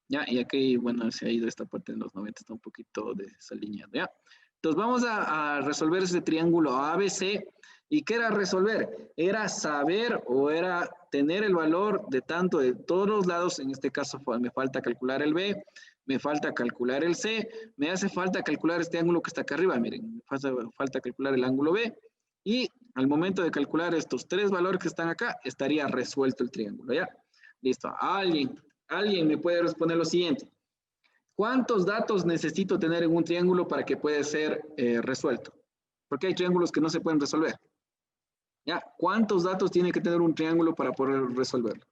¿ya? Y aquí, bueno, se ha ido esta parte en los 90, está un poquito desalineado, ¿ya? Entonces vamos a resolver ese triángulo ABC. ¿Y qué era resolver? Era saber o era tener el valor de tanto de todos los lados. En este caso me falta calcular el B, me falta calcular el C, me hace falta calcular este ángulo que está acá arriba. Miren, me falta calcular el ángulo B. Y al momento de calcular estos tres valores que están acá, estaría resuelto el triángulo, ¿ya? Listo. Alguien me puede responder lo siguiente. ¿Cuántos datos necesito tener en un triángulo para que pueda ser resuelto? Porque hay triángulos que no se pueden resolver. ¿Ya? ¿Cuántos datos tiene que tener un triángulo para poder resolverlo?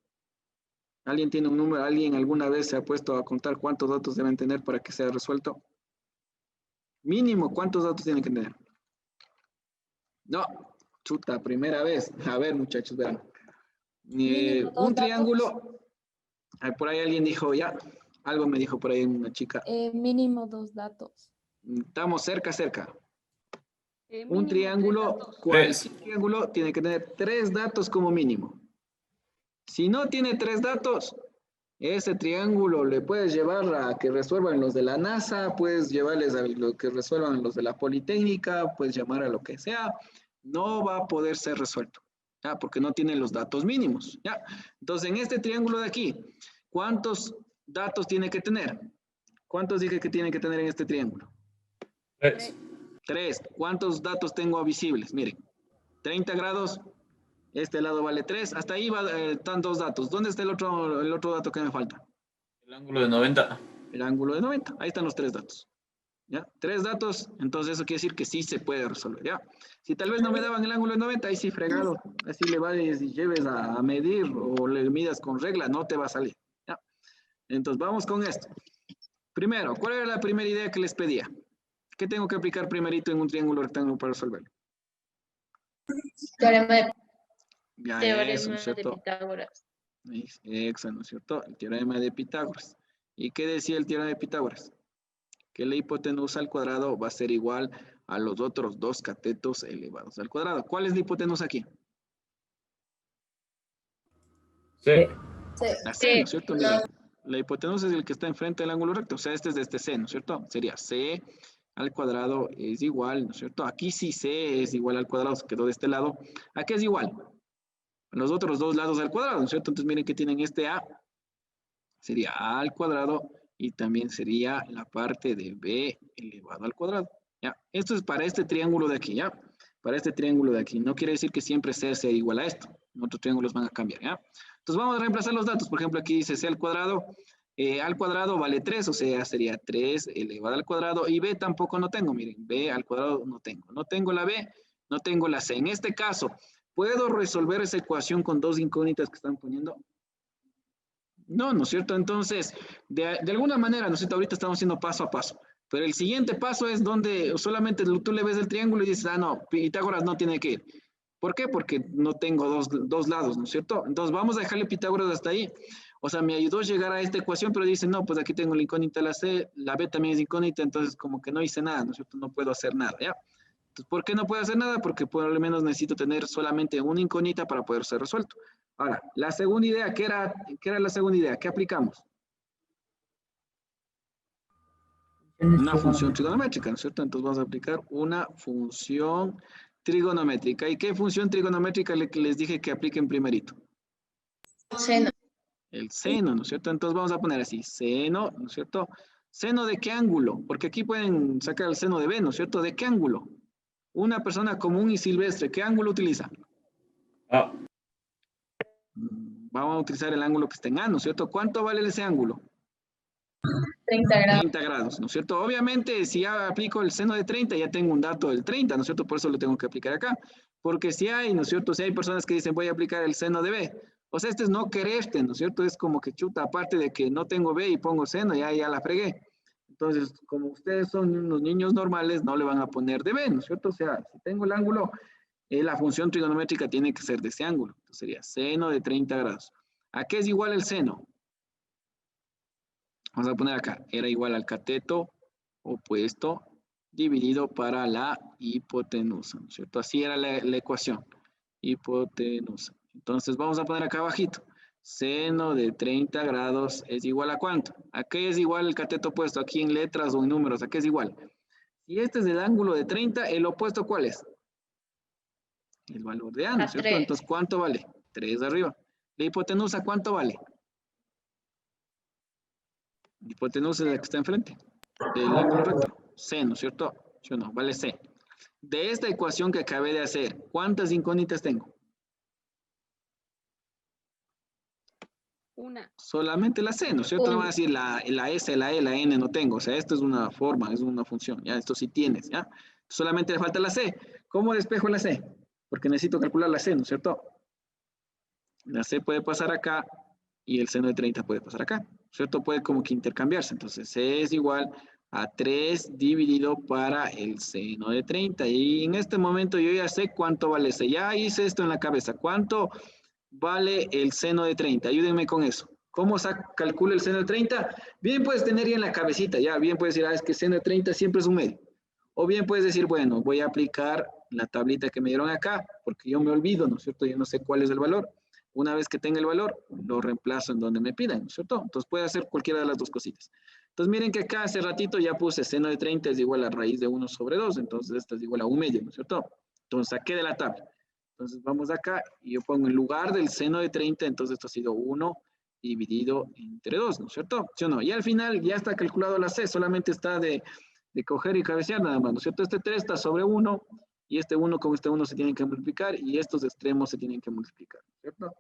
¿Alguien tiene un número? ¿Alguien alguna vez se ha puesto a contar cuántos datos deben tener para que sea resuelto? Mínimo, ¿cuántos datos tienen que tener? No, chuta, primera vez. A ver, muchachos, vean. Un triángulo, por ahí alguien dijo, ya, algo me dijo por ahí una chica. Mínimo 2 datos. Estamos cerca. Un Mínimo triángulo, 3 datos. cualquier triángulo tiene que tener 3 datos como mínimo. Si no tiene 3 datos, ese triángulo le puedes llevar a que resuelvan los de la NASA, puedes llevarles a lo que resuelvan los de la Politécnica, puedes llamar a lo que sea, no va a poder ser resuelto, ¿ya? Porque no tiene los datos mínimos, ¿ya? Entonces, en este triángulo de aquí, ¿cuántos datos tiene que tener? ¿Cuántos dije que tiene que tener en este triángulo? 3. 3. ¿Cuántos datos tengo visibles? Miren, 30 grados, este lado vale 3, hasta ahí están 2 datos. ¿Dónde está el otro dato que me falta? El ángulo de 90. El ángulo de 90, ahí están los 3 datos. ¿Ya? 3 datos, entonces eso quiere decir que sí se puede resolver, ¿ya? Si tal vez no me daban el ángulo de 90, ahí sí fregado, así le vayas y lleves a medir o le midas con regla, no te va a salir, ¿ya? Entonces vamos con esto. Primero, ¿cuál era la primera idea que les pedía? ¿Qué tengo que aplicar primerito en un triángulo rectángulo para resolverlo? Teorema de Ya Teorema eso, ¿no es de cierto? Pitágoras. Exacto, ¿no es cierto? El teorema de Pitágoras. ¿Y qué decía el teorema de Pitágoras? Que la hipotenusa al cuadrado va a ser igual a los otros dos catetos elevados al cuadrado. ¿Cuál es la hipotenusa aquí? Sí. La C, ¿no es cierto? Mira, la hipotenusa es el que está enfrente del ángulo recto. O sea, este es de este C, ¿no es cierto? Sería C al cuadrado es igual, ¿no es cierto? Aquí sí C es igual al cuadrado, se quedó de este lado. Aquí es igual. Los otros dos lados al cuadrado, ¿no es cierto? Entonces miren que tienen este A. Sería A al cuadrado y también sería la parte de B elevado al cuadrado. ¿Ya? Esto es para este triángulo de aquí, ¿ya? Para este triángulo de aquí. No quiere decir que siempre C sea igual a esto. Otros triángulos van a cambiar, ¿ya? Entonces vamos a reemplazar los datos. Por ejemplo, aquí dice C al cuadrado vale 3, o sea, sería 3 elevado al cuadrado. Y B tampoco no tengo, miren, B al cuadrado no tengo. No tengo la B, no tengo la C. En este caso, ¿puedo resolver esa ecuación con dos incógnitas que están poniendo? No, ¿no es cierto? Entonces, de alguna manera, ¿no es cierto? Ahorita estamos haciendo paso a paso. Pero el siguiente paso es donde solamente tú le ves el triángulo y dices, ah, no, Pitágoras no tiene que ir. ¿Por qué? Porque no tengo dos lados, ¿no es cierto? Entonces, vamos a dejarle Pitágoras hasta ahí. O sea, me ayudó a llegar a esta ecuación, pero dice, no, pues aquí tengo la incógnita, la C, la B también es incógnita, entonces como que no hice nada, ¿no es cierto? No puedo hacer nada, ¿ya? Entonces, ¿por qué no puedo hacer nada? Porque por lo menos necesito tener solamente una incógnita para poder ser resuelto. Ahora, la segunda idea, ¿qué era la segunda idea? ¿Qué aplicamos? Una función trigonométrica, ¿no es cierto? Entonces vamos a aplicar una función trigonométrica. ¿Y qué función trigonométrica les dije que apliquen primerito? Seno. El seno, ¿no es cierto? Entonces vamos a poner así, seno, ¿no es cierto? ¿Seno de qué ángulo? Porque aquí pueden sacar el seno de B, ¿no es cierto? ¿De qué ángulo? Una persona común y silvestre, ¿qué ángulo utiliza? Ah, Vamos a utilizar el ángulo que está en A, ¿no es cierto? ¿Cuánto vale ese ángulo? 30 grados. 30 grados, ¿no es cierto? Obviamente, si ya aplico el seno de 30, ya tengo un dato del 30, ¿no es cierto? Por eso lo tengo que aplicar acá. Porque si hay, ¿no es cierto? Si hay personas que dicen, voy a aplicar el seno de B. O sea, este es no quererte, ¿no es cierto? Es como que chuta, aparte de que no tengo B y pongo seno, ya la fregué. Entonces, como ustedes son unos niños normales, no le van a poner de B, ¿no es cierto? O sea, si tengo el ángulo, la función trigonométrica tiene que ser de ese ángulo. Entonces sería seno de 30 grados. ¿A qué es igual el seno? Vamos a poner acá, era igual al cateto opuesto dividido para la hipotenusa, ¿no es cierto? Así era la ecuación, hipotenusa. Entonces vamos a poner acá abajito, seno de 30 grados es igual a ¿cuánto? ¿A qué es igual el cateto opuesto? Aquí en letras o en números, ¿a qué es igual? Si este es el ángulo de 30, ¿el opuesto cuál es? El valor de A, ¿no es cierto? 3. Entonces, ¿cuánto vale? 3 arriba. ¿La hipotenusa cuánto vale? La hipotenusa es la que está enfrente del ángulo recto. C, ¿no es cierto? ¿Sí o no? Vale C. De esta ecuación que acabé de hacer, ¿cuántas incógnitas tengo? Una. Solamente la C, ¿no es cierto? No va a decir la S, la E, la N no tengo. O sea, esto es una forma, es una función. Ya, esto sí tienes, ¿ya? Solamente le falta la C. ¿Cómo despejo la C? Porque necesito calcular la C, ¿no es cierto? La C puede pasar acá y el seno de 30 puede pasar acá, ¿cierto? Puede como que intercambiarse. Entonces, C es igual a 3 dividido para el seno de 30. Y en este momento yo ya sé cuánto vale C. Ya hice esto en la cabeza. ¿Cuánto vale el seno de 30? Ayúdenme con eso. ¿Cómo calculo el seno de 30? Bien puedes tener ya en la cabecita, ya. Bien puedes decir, es que seno de 30 siempre es un medio. O bien puedes decir, bueno, voy a aplicar la tablita que me dieron acá, porque yo me olvido, ¿no es cierto? Yo no sé cuál es el valor. Una vez que tenga el valor, lo reemplazo en donde me pidan, ¿no es cierto? Entonces puede hacer cualquiera de las dos cositas. Entonces miren que acá hace ratito ya puse seno de 30 es igual a raíz de 1 sobre 2, entonces esta es igual a 1 medio, ¿no es cierto? Entonces saqué de la tabla. Entonces vamos acá y yo pongo en lugar del seno de 30, entonces esto ha sido 1 dividido entre 2, ¿no es cierto? ¿Sí o no? Y al final ya está calculado la C, solamente está de coger y cabecear nada más, ¿no es cierto? Este 3 está sobre 1 y este 1 con este 1 se tienen que multiplicar y estos extremos se tienen que multiplicar, ¿no es cierto?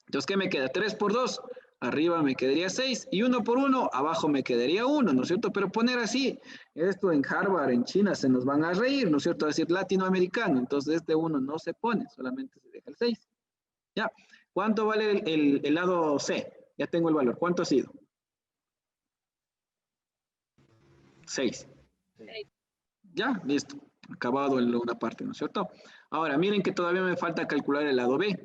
Entonces, ¿qué me queda? 3 por 2, arriba me quedaría 6 y 1 por 1, abajo me quedaría 1, ¿no es cierto? Pero poner así, esto en Harvard, en China, se nos van a reír, ¿no es cierto? A decir latinoamericano, entonces este 1 no se pone, solamente se deja el 6. ¿Ya? ¿Cuánto vale el lado C? Ya tengo el valor. ¿Cuánto ha sido? 6. Ya, listo. Acabado en una parte, ¿no es cierto? Ahora, miren que todavía me falta calcular el lado B.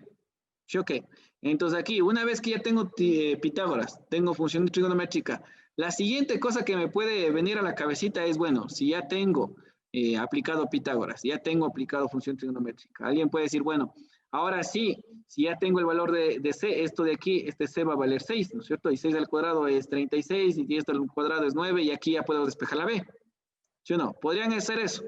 ¿Sí o qué? Entonces aquí, una vez que ya tengo Pitágoras, tengo función trigonométrica, la siguiente cosa que me puede venir a la cabecita es, bueno, si ya tengo aplicado Pitágoras, ya tengo aplicado función trigonométrica. Alguien puede decir, bueno, ahora sí, si ya tengo el valor de C, esto de aquí, este C va a valer 6, ¿no es cierto? Y 6 al cuadrado es 36, y esto al cuadrado es 9, y aquí ya puedo despejar la B. ¿Sí o no? Podrían hacer eso.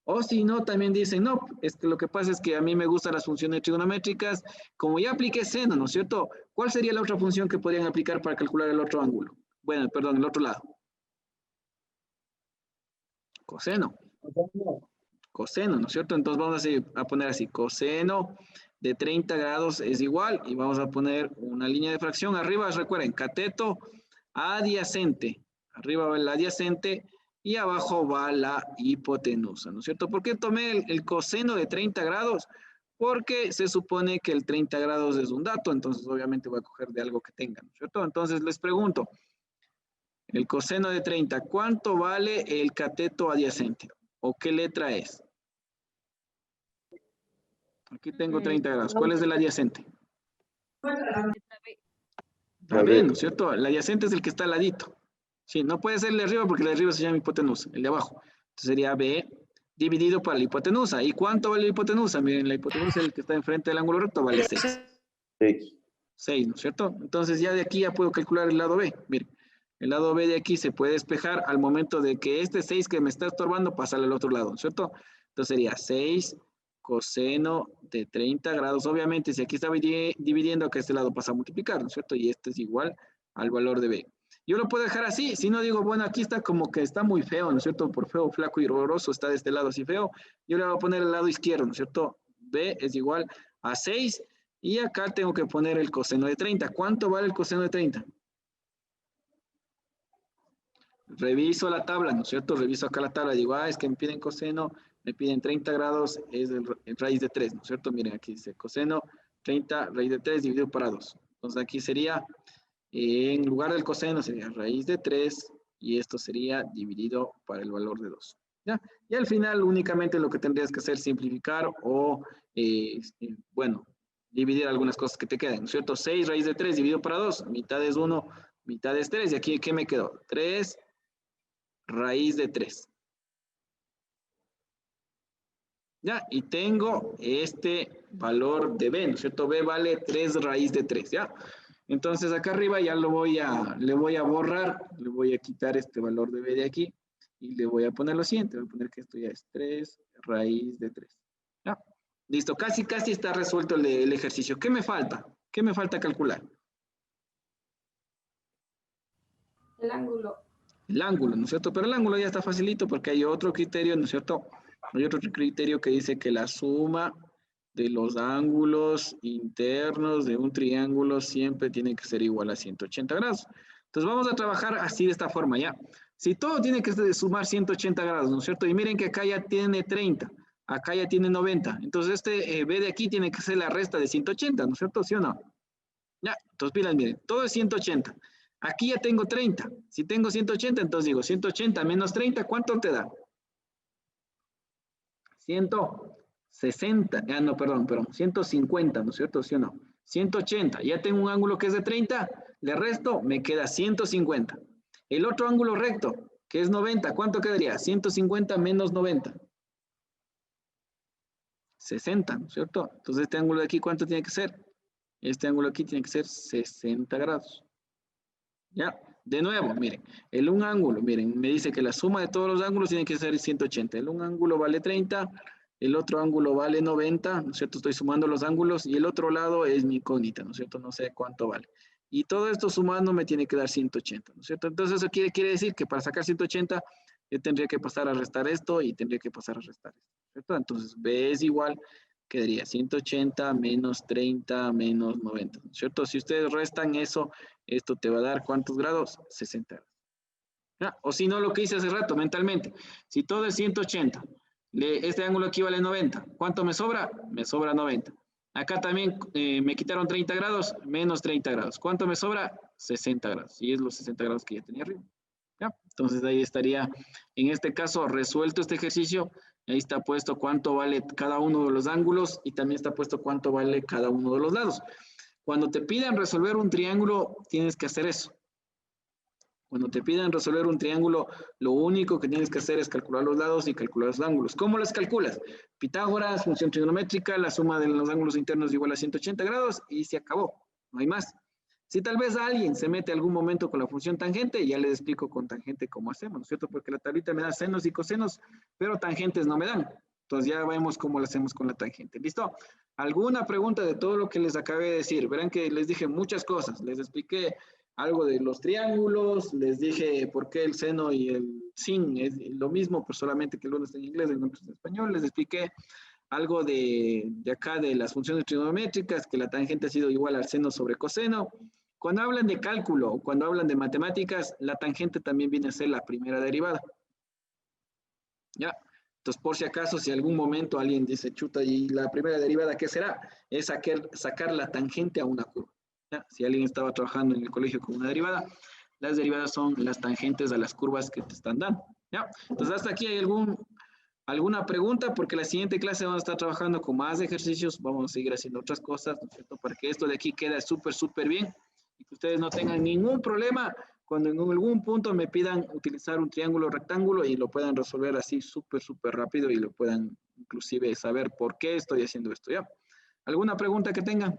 O si no, también dicen, no, es que lo que pasa es que a mí me gustan las funciones trigonométricas, como ya apliqué seno, ¿no es cierto? ¿Cuál sería la otra función que podrían aplicar para calcular el otro ángulo? Bueno, perdón, el otro lado. Coseno. Coseno, ¿no es cierto? Entonces vamos a poner así, coseno de 30 grados es igual, y vamos a poner una línea de fracción. Arriba, recuerden, cateto adyacente. Arriba va el adyacente, y abajo va la hipotenusa, ¿no es cierto? ¿Por qué tomé el coseno de 30 grados? Porque se supone que el 30 grados es un dato, entonces obviamente voy a coger de algo que tenga, ¿no es cierto? Entonces les pregunto, el coseno de 30, ¿cuánto vale el cateto adyacente? ¿O qué letra es? Aquí tengo 30 grados. ¿Cuál es el adyacente? La B, ¿no es cierto? El adyacente es el que está al ladito. Sí, no puede ser el de arriba porque el de arriba se llama hipotenusa, el de abajo. Entonces sería B dividido por la hipotenusa. ¿Y cuánto vale la hipotenusa? Miren, la hipotenusa, el que está enfrente del ángulo recto, vale 6. 6, ¿no es cierto? Entonces ya de aquí ya puedo calcular el lado B. Miren, el lado B de aquí se puede despejar al momento de que este 6 que me está estorbando pasarle al otro lado, ¿no es cierto? Entonces sería 6 coseno de 30 grados. Obviamente, si aquí estaba dividiendo, que este lado pasa a multiplicar, ¿no es cierto? Y este es igual al valor de B. Yo lo puedo dejar así, si no digo, bueno, aquí está como que está muy feo, ¿no es cierto? Por feo, flaco y horroroso está de este lado así feo. Yo le voy a poner el lado izquierdo, ¿no es cierto? B es igual a 6, y acá tengo que poner el coseno de 30. ¿Cuánto vale el coseno de 30? Reviso la tabla, ¿no es cierto? Reviso acá la tabla, digo, es que me piden coseno, me piden 30 grados, es el raíz de 3, ¿no es cierto? Miren, aquí dice coseno 30 raíz de 3 dividido por 2. Entonces aquí sería, en lugar del coseno sería raíz de 3, y esto sería dividido para el valor de 2. ¿Ya? Y al final únicamente lo que tendrías que hacer es simplificar o, bueno, dividir algunas cosas que te quedan, ¿no es cierto? 6 raíz de 3 dividido para 2, mitad es 1, mitad es 3, y aquí, ¿qué me quedó? 3 raíz de 3. ¿Ya? Y tengo este valor de B, ¿no es cierto? B vale 3 raíz de 3, ¿ya? Entonces acá arriba ya le voy a borrar, le voy a quitar este valor de B de aquí, y le voy a poner lo siguiente, voy a poner que esto ya es 3 raíz de 3. ¿Ya? Listo, casi está resuelto el ejercicio. ¿Qué me falta? ¿Qué me falta calcular? El ángulo. El ángulo, ¿no es cierto? Pero el ángulo ya está facilito porque hay otro criterio, ¿no es cierto? Hay otro criterio que dice que la suma de los ángulos internos de un triángulo siempre tiene que ser igual a 180 grados. Entonces vamos a trabajar así de esta forma, ¿ya? Si todo tiene que sumar 180 grados, ¿no es cierto? Y miren que acá ya tiene 30, acá ya tiene 90. Entonces este B de aquí tiene que ser la resta de 180, ¿no es cierto? ¿Sí o no? Ya, entonces pilas, miren, todo es 180. Aquí ya tengo 30. Si tengo 180, entonces digo 180 menos 30, ¿cuánto te da? 160, no, perdón, 150, ¿no es cierto? ¿Sí o no? 180, ya tengo un ángulo que es de 30, le resto, me queda 150. El otro ángulo recto, que es 90, ¿cuánto quedaría? 150 menos 90. 60, ¿no es cierto? Entonces este ángulo de aquí, ¿cuánto tiene que ser? Este ángulo aquí tiene que ser 60 grados. ¿Ya? De nuevo, miren, el un ángulo, miren, me dice que la suma de todos los ángulos tiene que ser 180. El un ángulo vale 30, el otro ángulo vale 90, ¿no es cierto? Estoy sumando los ángulos, y el otro lado es mi incógnita, ¿no es cierto? No sé cuánto vale. Y todo esto sumando me tiene que dar 180, ¿no es cierto? Entonces eso quiere decir que para sacar 180 yo tendría que pasar a restar esto y tendría que pasar a restar esto, ¿cierto? Entonces B es igual, quedaría 180 menos 30 menos 90, ¿no es cierto? Si ustedes restan eso, esto te va a dar ¿cuántos grados? 60 grados. ¿Ya? O si no, lo que hice hace rato mentalmente, si todo es 180, este ángulo aquí vale 90, ¿cuánto me sobra? Me sobra 90. Acá también me quitaron 30 grados, menos 30 grados. ¿Cuánto me sobra? 60 grados. Y es los 60 grados que ya tenía arriba. ¿Ya? Entonces ahí estaría, en este caso, resuelto este ejercicio. Ahí está puesto cuánto vale cada uno de los ángulos y también está puesto cuánto vale cada uno de los lados. Cuando te pidan resolver un triángulo, tienes que hacer eso. Cuando te piden resolver un triángulo, lo único que tienes que hacer es calcular los lados y calcular los ángulos. ¿Cómo los calculas? Pitágoras, función trigonométrica, la suma de los ángulos internos es igual a 180 grados y se acabó. No hay más. Si tal vez alguien se mete algún momento con la función tangente, ya les explico con tangente cómo hacemos, ¿no es cierto? Porque la tablita me da senos y cosenos, pero tangentes no me dan. Entonces ya vemos cómo lo hacemos con la tangente. ¿Listo? ¿Alguna pregunta de todo lo que les acabé de decir? Verán que les dije muchas cosas. Les expliqué algo de los triángulos, les dije por qué el seno y el sin es lo mismo, pero solamente que el uno está en inglés y el otro está en español. Les expliqué algo de acá de las funciones trigonométricas, que la tangente ha sido igual al seno sobre coseno. Cuando hablan de cálculo, cuando hablan de matemáticas, la tangente también viene a ser la primera derivada. ¿Ya? Entonces, por si acaso, si algún momento alguien dice, chuta, ¿y la primera derivada qué será? Es sacar la tangente a una curva. ¿Ya? Si alguien estaba trabajando en el colegio con una derivada, las derivadas son las tangentes a las curvas que te están dando. ¿Ya? Entonces, hasta aquí hay alguna pregunta, porque la siguiente clase vamos a estar trabajando con más ejercicios, vamos a seguir haciendo otras cosas, ¿no es cierto? Para que esto de aquí quede súper, súper bien y que ustedes no tengan ningún problema cuando en algún punto me pidan utilizar un triángulo rectángulo y lo puedan resolver así súper, súper rápido y lo puedan inclusive saber por qué estoy haciendo esto, ¿ya? ¿Alguna pregunta que tengan?